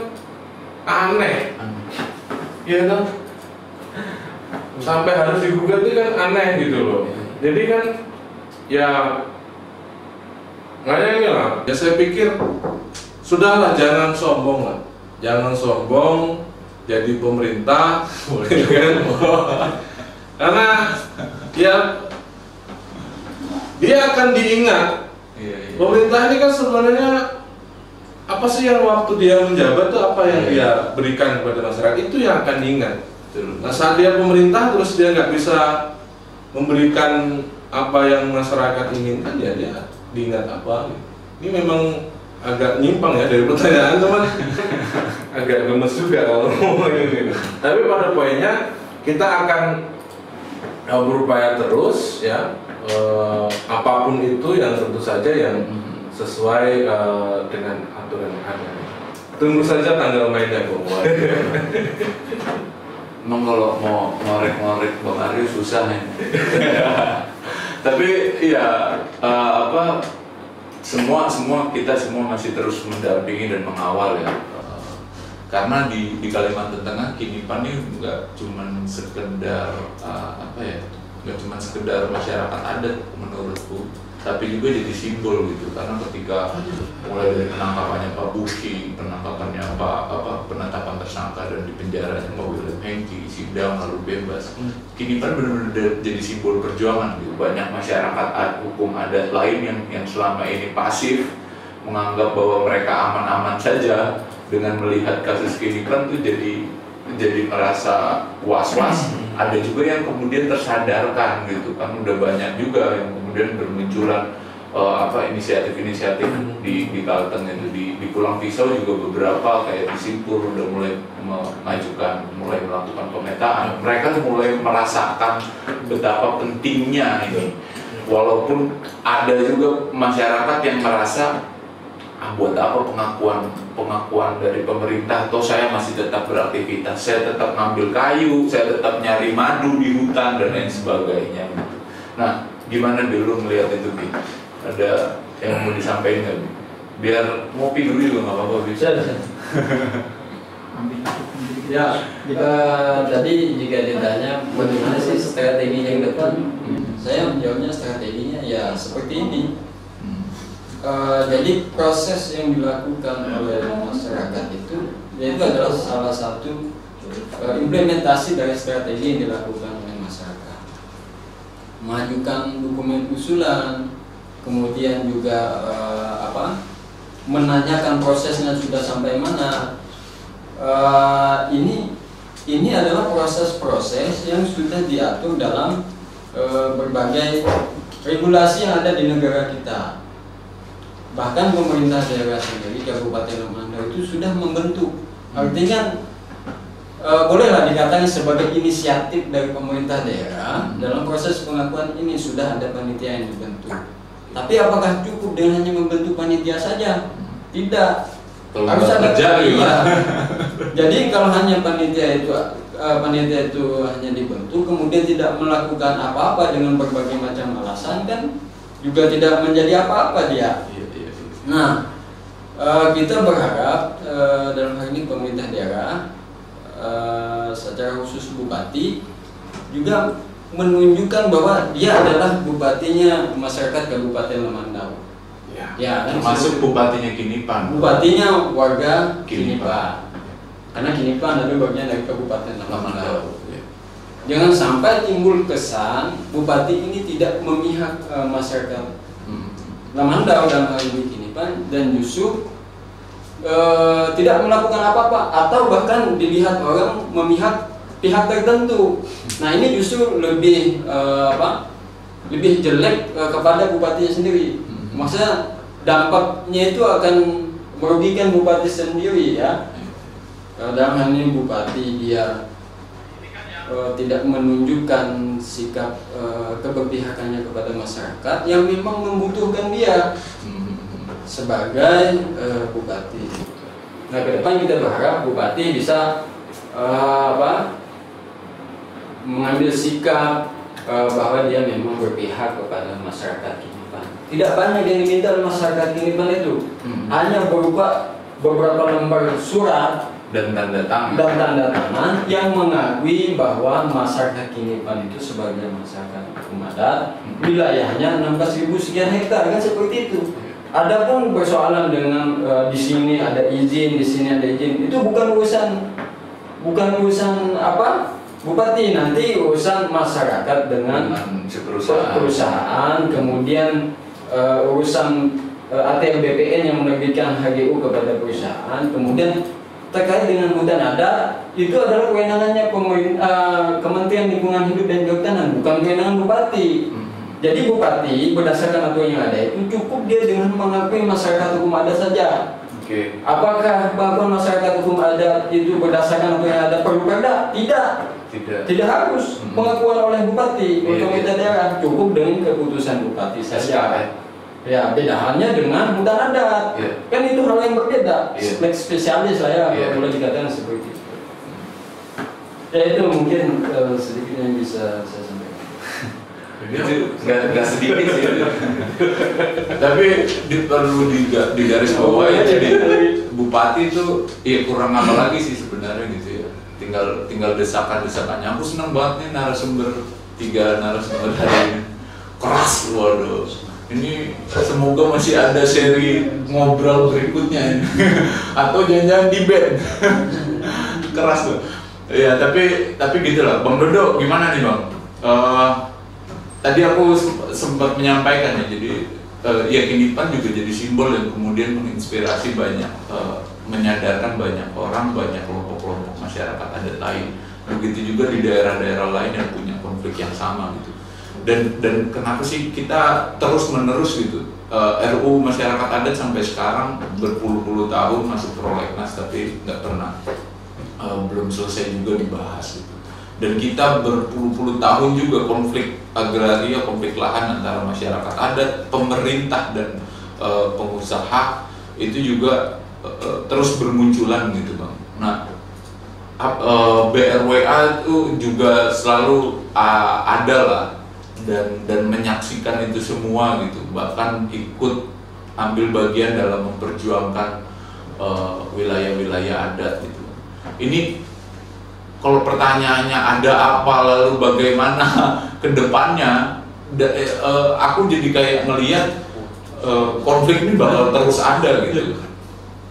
aneh. Iya kan? Sampai harus digugat itu kan aneh gitu loh. Jadi kan ya makanya ini lah. Ya saya pikir sudahlah, jangan sombong lah. Jangan sombong jadi pemerintah, kan? Karena ya dia akan diingat. Pemerintah ini kan sebenarnya apa sih yang waktu dia menjabat tuh apa yang dia berikan kepada masyarakat, itu yang akan diingat. Nah saat dia pemerintah terus dia nggak bisa memberikan apa yang masyarakat inginkan, ya dia diingat apa? Ini memang agak nyimpang ya dari pertanyaan teman. Agak gemes juga kalau ngomongin ini. Tapi pada poinnya kita akan berupaya terus ya, apapun itu yang tentu saja yang sesuai dengan aturan yang ada. Tunggu saja tanggal mainnya Bung. Emang kalau mau ngorek-ngorek Bang Aryo susah ya. Tapi ya semua kita masih terus mendampingi dan mengawal ya. Karena di Kalimantan Tengah Kinipan ini nggak cuma sekedar nggak cuma sekedar masyarakat adat menurutku, tapi juga jadi simbol gitu. Karena ketika mulai dari penangkapannya Pak Buki, penangkapannya penetapan tersangka dan dipenjaranya Pak William Hengki, sidang lalu bebas, Kinipan benar-benar jadi simbol perjuangan gitu. Banyak masyarakat hukum adat lain yang selama ini pasif, menganggap bahwa mereka aman-aman saja, dengan melihat kasus Kinipan tuh jadi merasa was-was. Ada juga yang kemudian tersadarkan gitu kan, udah banyak juga yang kemudian bermunculan inisiatif-inisiatif di Kalteng itu, di Pulang Pisau juga beberapa, kayak di Simpur udah mulai mulai melakukan pemetaan. Mereka mulai merasakan betapa pentingnya ini, walaupun ada juga masyarakat yang merasa buat apa pengakuan dari pemerintah, atau saya masih tetap beraktivitas, saya tetap ngambil kayu, saya tetap nyari madu di hutan dan lain sebagainya. Nah, gimana dulu melihat itu, Bi? Ada yang mau disampaikan nggak, Bi? Biar ngopi dulu juga nggak apa-apa, Bi. Bisa. Ya, tadi jika ditanya bagaimana sih strateginya yang depan, saya menjawabnya strateginya ya seperti ini. Jadi proses yang dilakukan oleh masyarakat itu adalah salah satu implementasi dari strategi yang dilakukan oleh masyarakat. Mengajukan dokumen usulan, kemudian juga menanyakan prosesnya sudah sampai mana. Ini adalah proses-proses yang sudah diatur dalam berbagai regulasi yang ada di negara kita. Bahkan pemerintah daerah sendiri, Kabupaten Lemandau itu sudah membentuk. Artinya bolehlah dikatakan sebagai inisiatif dari pemerintah daerah dalam proses pengakuan ini, sudah ada panitia yang dibentuk. Tapi apakah cukup dengan hanya membentuk panitia saja? Tidak. Harus ada panitia. Jadi kalau hanya panitia itu hanya dibentuk kemudian tidak melakukan apa-apa dengan berbagai macam alasan, kan juga tidak menjadi apa-apa dia. Nah, kita berharap dalam hal ini pemerintah daerah, secara khusus Bupati, juga menunjukkan bahwa dia adalah bupatinya masyarakat Kabupaten Lemandau. Ya, termasuk bupatinya Kinipan. Bupatinya warga Kinipan. Karena Kinipan adalah bagian dari Kabupaten Lemandau. Jangan sampai timbul kesan bupati ini tidak memihak masyarakat Lemandau dalam hal ini Kinipan, dan justru tidak melakukan apa-apa, atau bahkan dilihat orang memihak pihak tertentu. Nah, ini justru lebih jelek kepada bupatinya sendiri. Maksudnya dampaknya itu akan merugikan bupati sendiri ya. Dalam hal ini bupati dia tidak menunjukkan sikap keberpihakannya kepada masyarakat yang memang membutuhkan dia sebagai bupati. Nah, ke depan kita berharap bupati bisa mengambil sikap bahwa dia memang berpihak kepada masyarakat Kinipan. Tidak banyak yang diminta oleh masyarakat Kinipan itu, hanya berupa beberapa lembar surat dan tanda tangan yang mengakui bahwa masyarakat Kinipan itu sebagai masyarakat hukum adat, wilayahnya 16.000 sekian hektar, kan seperti itu. Adapun persoalan dengan di sini ada izin, di sini ada izin, itu bukan urusan bupati, nanti urusan masyarakat dengan perusahaan, kemudian urusan ATM BPN yang menerbitkan HGU kepada perusahaan, kemudian terkait dengan hutan adat itu adalah kewenangannya Kementerian Lingkungan Hidup dan Kehutanan, bukan kewenangan bupati. Jadi bupati berdasarkan aturan yang ada itu cukup dia dengan mengakui masyarakat hukum adat saja. Apakah bahwa masyarakat hukum adat itu berdasarkan aturan yang ada perlu perda? Tidak harus pengakuan oleh bupati untuk pemerintah daerah, cukup dengan keputusan bupati saja. Ya, beda halnya dengan hutan adat. Kan itu hal yang berbeda. Spesialis saya boleh dikatakan seperti itu. Ya, itu mungkin sedikit yang bisa saya sampaikan. Nggak sedikit sih. Tapi perlu digaris bawahi, jadi bupati itu ya kurang apa lagi sih sebenarnya gitu ya. Tinggal desakan-desakannya. Aku senang banget nih narasumber 3 narasumber hari ini. Keras, waduh. Ini semoga masih ada seri ngobrol berikutnya ini. Atau jangan-jangan di band. Keras loh. Ya, tapi gitu lah. Bang Dodo, gimana nih Bang? Tadi aku sempat menyampaikan ya, jadi ya Kinipan juga jadi simbol yang kemudian menginspirasi banyak, menyadarkan banyak orang, banyak kelompok-kelompok masyarakat adat lain. Begitu juga di daerah-daerah lain yang punya konflik yang sama gitu. Dan kenapa sih kita terus-menerus gitu, RUU masyarakat adat sampai sekarang berpuluh-puluh tahun masuk prolegnas tapi nggak pernah belum selesai juga dibahas gitu. Dan kita berpuluh-puluh tahun juga konflik agraria, konflik lahan antara masyarakat adat, pemerintah dan pengusaha itu juga terus bermunculan gitu Bang. Nah, BRWA itu juga selalu ada lah dan menyaksikan itu semua gitu, bahkan ikut ambil bagian dalam memperjuangkan wilayah-wilayah adat gitu. Ini kalau pertanyaannya ada apa lalu bagaimana ke depannya, aku jadi kayak ngelihat konflik ini bakal terus ada gitu.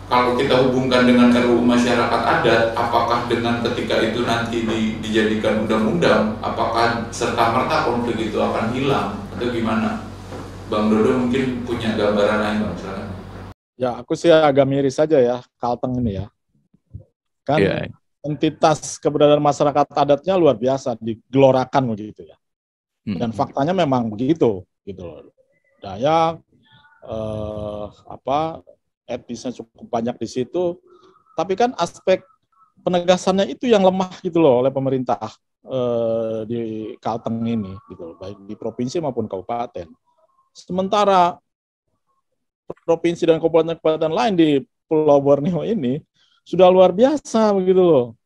Kalau kita hubungkan dengan RUU masyarakat adat, apakah dengan ketika itu nanti dijadikan undang-undang, apakah serta-merta konflik itu akan hilang atau gimana? Bang Dodo mungkin punya gambaran lain Bang, silakan. Ya, aku sih agak miris saja ya Kalteng ini ya. Kan entitas keberadaan masyarakat adatnya luar biasa, digelorakan begitu ya. Dan faktanya memang begitu gitu loh. Dayak etnisnya cukup banyak di situ, tapi kan aspek penegasannya itu yang lemah gitu loh oleh pemerintah di Kalteng ini gitu loh, baik di provinsi maupun kabupaten. Sementara provinsi dan kabupaten lain di Pulau Borneo ini sudah luar biasa begitu loh,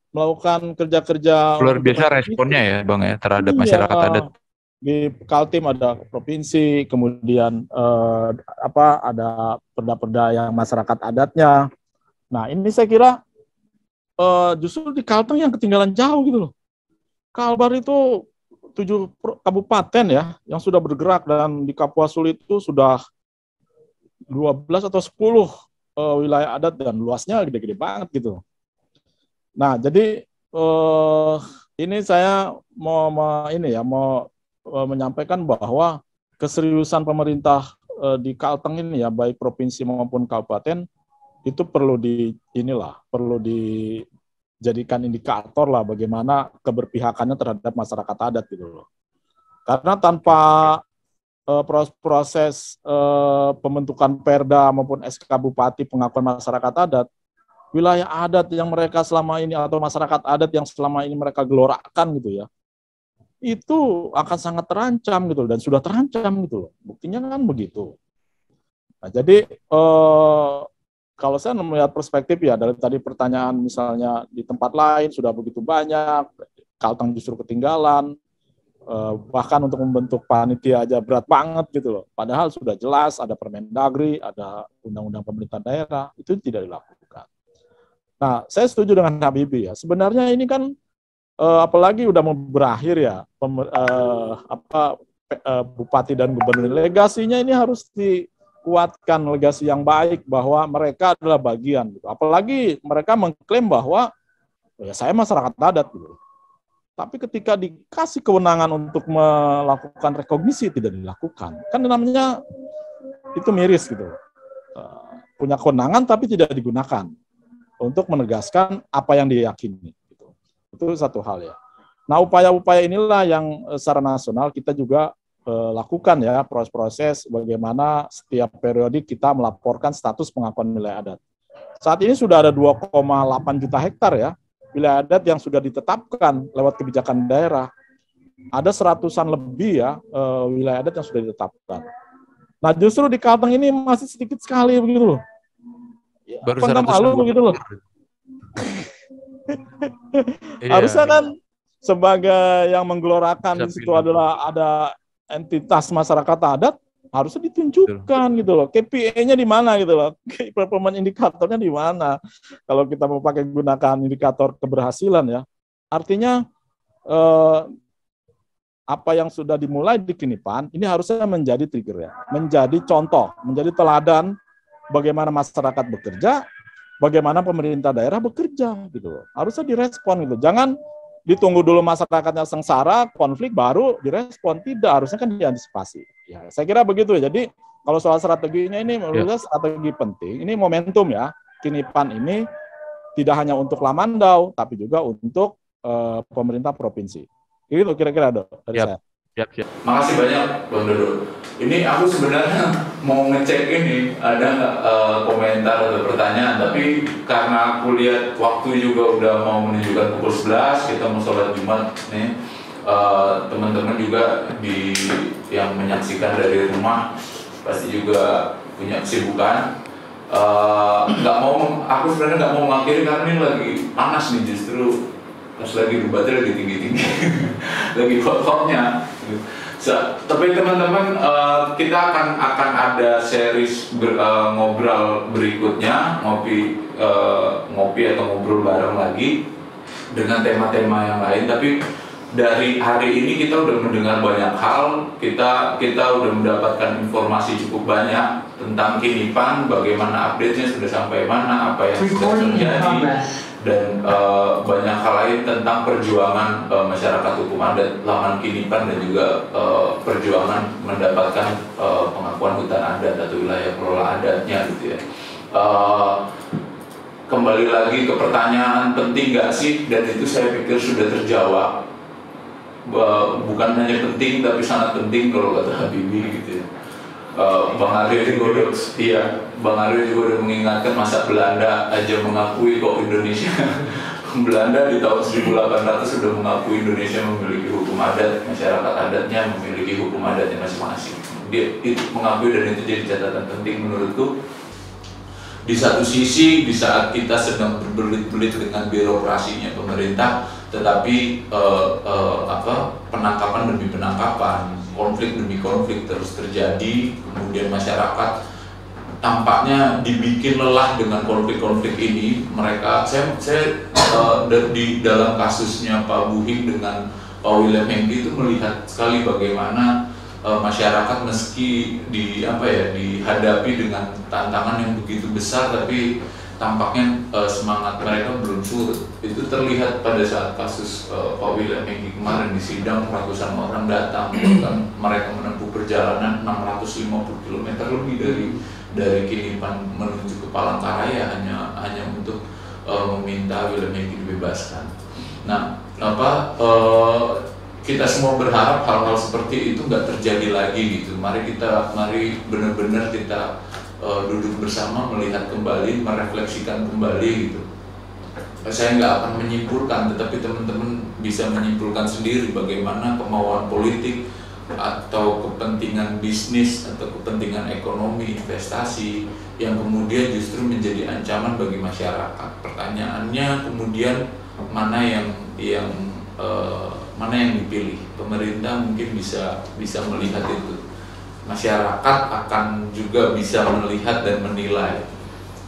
melakukan kerja-kerja luar biasa responnya ya Bang ya terhadap masyarakat adat. Di Kaltim ada provinsi, kemudian ada perda-perda yang masyarakat adatnya. Nah ini saya kira justru di Kalteng yang ketinggalan jauh gitu loh. Kalbar itu 7 kabupaten ya yang sudah bergerak, dan di Kapuasulu itu sudah 12 atau 10 wilayah adat dan luasnya gede-gede banget gitu. Nah jadi ini saya mau menyampaikan bahwa keseriusan pemerintah di Kalteng ini ya, baik provinsi maupun kabupaten, itu perlu dijadikan indikator lah bagaimana keberpihakannya terhadap masyarakat adat gitu loh. Karena tanpa proses pembentukan perda maupun SK Bupati pengakuan masyarakat adat, wilayah adat yang mereka selama ini atau masyarakat adat yang selama ini mereka gelorakan gitu ya, itu akan sangat terancam gitu, dan sudah terancam gitu loh. Buktinya kan begitu. Nah, jadi kalau saya melihat perspektif ya, dari tadi pertanyaan misalnya di tempat lain sudah begitu banyak, Kalteng justru ketinggalan, bahkan untuk membentuk panitia aja berat banget gitu loh. Padahal sudah jelas ada Permendagri, ada undang-undang pemerintah daerah, itu tidak dilakukan. Nah, saya setuju dengan Habibie ya. Sebenarnya ini kan apalagi udah mau berakhir ya, bupati dan gubernur, legasinya ini harus dikuatkan, legasi yang baik bahwa mereka adalah bagian gitu. Apalagi mereka mengklaim bahwa ya saya masyarakat adat gitu. Tapi ketika dikasih kewenangan untuk melakukan rekognisi tidak dilakukan, kan namanya itu miris gitu. Punya kewenangan tapi tidak digunakan untuk menegaskan apa yang diyakini. Itu satu hal ya. Nah, upaya-upaya inilah yang secara nasional kita juga lakukan ya, proses-proses bagaimana setiap periode kita melaporkan status pengakuan wilayah adat. Saat ini sudah ada 2,8 juta hektar ya, wilayah adat yang sudah ditetapkan lewat kebijakan daerah. Ada 100-an lebih ya wilayah adat yang sudah ditetapkan. Nah, justru di Kalteng ini masih sedikit sekali begitu loh. Ya, baru 100 malu begitu loh. Harusnya kan sebagai yang menggelorakan di situ adalah ada entitas masyarakat adat, harusnya ditunjukkan gitu loh. KPI-nya di mana gitu loh. Performance indikatornya di mana. Kalau kita mau pakai gunakan indikator keberhasilan ya. Artinya apa yang sudah dimulai di Kinipan ini harusnya menjadi trigger ya, menjadi contoh, menjadi teladan bagaimana masyarakat bekerja, bagaimana pemerintah daerah bekerja gitu loh. Harusnya direspon gitu. Jangan ditunggu dulu masyarakatnya sengsara, konflik baru direspon. Tidak, harusnya kan diantisipasi. Ya, saya kira begitu ya. Jadi kalau soal strateginya ini menurut saya strategi penting. Ini momentum ya. Kinipan ini tidak hanya untuk Lamandau, tapi juga untuk pemerintah provinsi. Itu kira-kira dari saya. Siap. Makasih banyak Bang Dodo. Ini aku sebenarnya mau ngecek ini ada nggak komentar atau pertanyaan, tapi karena aku lihat waktu juga udah mau menunjukkan pukul 11, kita mau sholat Jumat nih. Teman-teman juga yang menyaksikan dari rumah pasti juga punya kesibukan. Aku sebenarnya nggak mau mengakhiri karena ini lagi panas nih, justru pas lagi debatnya lagi tinggi-tinggi, lagi hot-hotnya. Tapi teman-teman, kita akan ada series ngobrol berikutnya, ngopi atau ngobrol bareng lagi dengan tema-tema yang lain. Tapi dari hari ini kita udah mendengar banyak hal, kita udah mendapatkan informasi cukup banyak tentang Kinipan, bagaimana update-nya sudah sampai mana, apa yang sudah terjadi, dan banyak hal lain tentang perjuangan masyarakat hukum adat Laman Kinipan dan juga perjuangan mendapatkan pengakuan hutan adat atau wilayah kelola adatnya gitu ya. Kembali lagi ke pertanyaan penting nggak sih, dan itu saya pikir sudah terjawab. Bukan hanya penting tapi sangat penting kalau kata Habibie gitu ya. Bang Aryo juga udah mengingatkan masa Belanda aja mengakui kok Indonesia. Belanda di tahun 1800 sudah mengakui Indonesia memiliki hukum adat, masyarakat adatnya memiliki hukum adatnya masing-masing. Dia itu mengakui, dan itu jadi catatan penting menurutku. Di satu sisi, di saat kita sedang berbelit-belit dengan birokrasinya pemerintah, tetapi penangkapan demi penangkapan, konflik demi konflik terus terjadi, kemudian masyarakat tampaknya dibikin lelah dengan konflik-konflik ini. Saya di dalam kasusnya Pak Buhing dengan Pak William Hengki itu melihat sekali bagaimana masyarakat meski dihadapi dengan tantangan yang begitu besar, tapi tampaknya semangat mereka belum surut. Itu terlihat pada saat kasus Pak William Hengki kemarin di sidang, ratusan orang datang, bahkan mereka menempuh perjalanan 650 km lebih dari Kinipan menuju ke Palangkaraya hanya untuk meminta William Hengki dibebaskan. Nah, kita semua berharap hal-hal seperti itu nggak terjadi lagi gitu. Mari benar-benar kita duduk bersama, melihat kembali, merefleksikan kembali gitu. Saya nggak akan menyimpulkan, tetapi teman-teman bisa menyimpulkan sendiri bagaimana kemauan politik atau kepentingan bisnis atau kepentingan ekonomi, investasi yang kemudian justru menjadi ancaman bagi masyarakat. Pertanyaannya kemudian mana yang dipilih? Pemerintah mungkin bisa melihat itu. Masyarakat akan juga bisa melihat dan menilai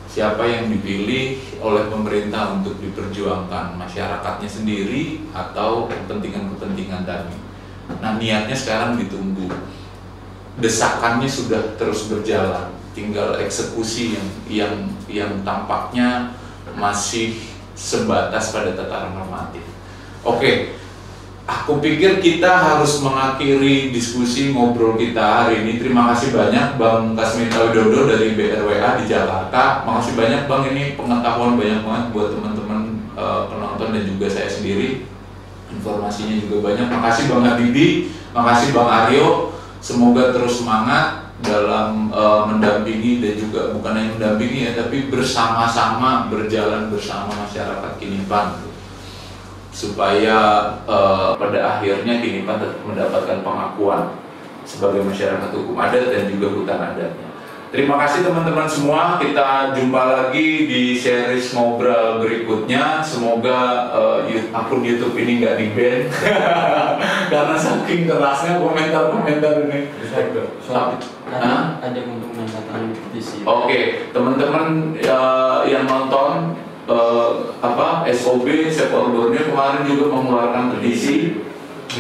siapa yang dipilih oleh pemerintah untuk diperjuangkan, masyarakatnya sendiri atau kepentingan-kepentingan tadi. Nah, niatnya sekarang ditunggu. Desakannya sudah terus berjalan, tinggal eksekusi yang tampaknya masih sebatas pada tataran normatif. Oke. Aku pikir kita harus mengakhiri diskusi ngobrol kita hari ini. Terima kasih banyak Bang Kasmita Widodo dari BRWA di Jakarta. Makasih banyak Bang, ini pengetahuan banyak banget buat teman-teman penonton dan juga saya sendiri. Informasinya juga banyak. Makasih Bang Habibie, makasih Bang Aryo. Semoga terus semangat dalam mendampingi dan juga bukan hanya mendampingi ya, tapi bersama-sama berjalan bersama masyarakat Kinipan, supaya pada akhirnya Kinipan tetap mendapatkan pengakuan sebagai masyarakat hukum adat dan juga hutan adatnya. Terima kasih teman-teman semua, kita jumpa lagi di series ngobrol berikutnya. Semoga akun YouTube ini nggak di-ban karena saking kerasnya komentar-komentar ini. Ada untuk menandatangani petisi. Oke, teman-teman yang nonton, SOB Sepak Bola kemarin juga mengeluarkan petisi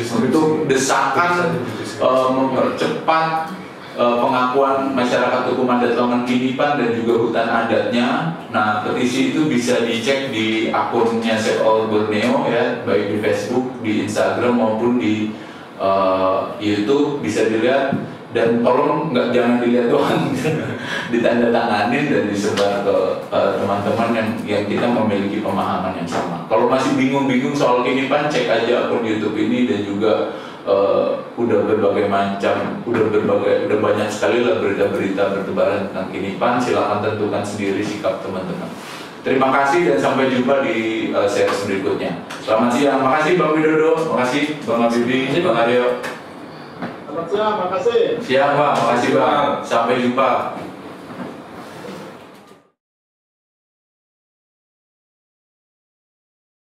untuk desakan mempercepat pengakuan masyarakat hukum adat Longan Kinipan dan juga hutan adatnya. Nah, petisi itu bisa dicek di akunnya Save All Borneo ya, baik di Facebook, di Instagram maupun di YouTube bisa dilihat. Dan tolong jangan dilihat doang, ditandatanganin dan disebar ke teman-teman yang kita memiliki pemahaman yang sama. Kalau masih bingung-bingung soal Kinipan, cek aja akun YouTube ini dan juga udah berbagai macam, udah banyak sekali lah berita-berita bertebaran tentang Kinipan. Silakan tentukan sendiri sikap teman-teman. Terima kasih dan sampai jumpa di series berikutnya. Selamat siang, makasih Bang Widodo, makasih Bang Habibie, Bang Aryo. Selamat siang, makasih. Siap Bang, makasih Bang. Sampai jumpa.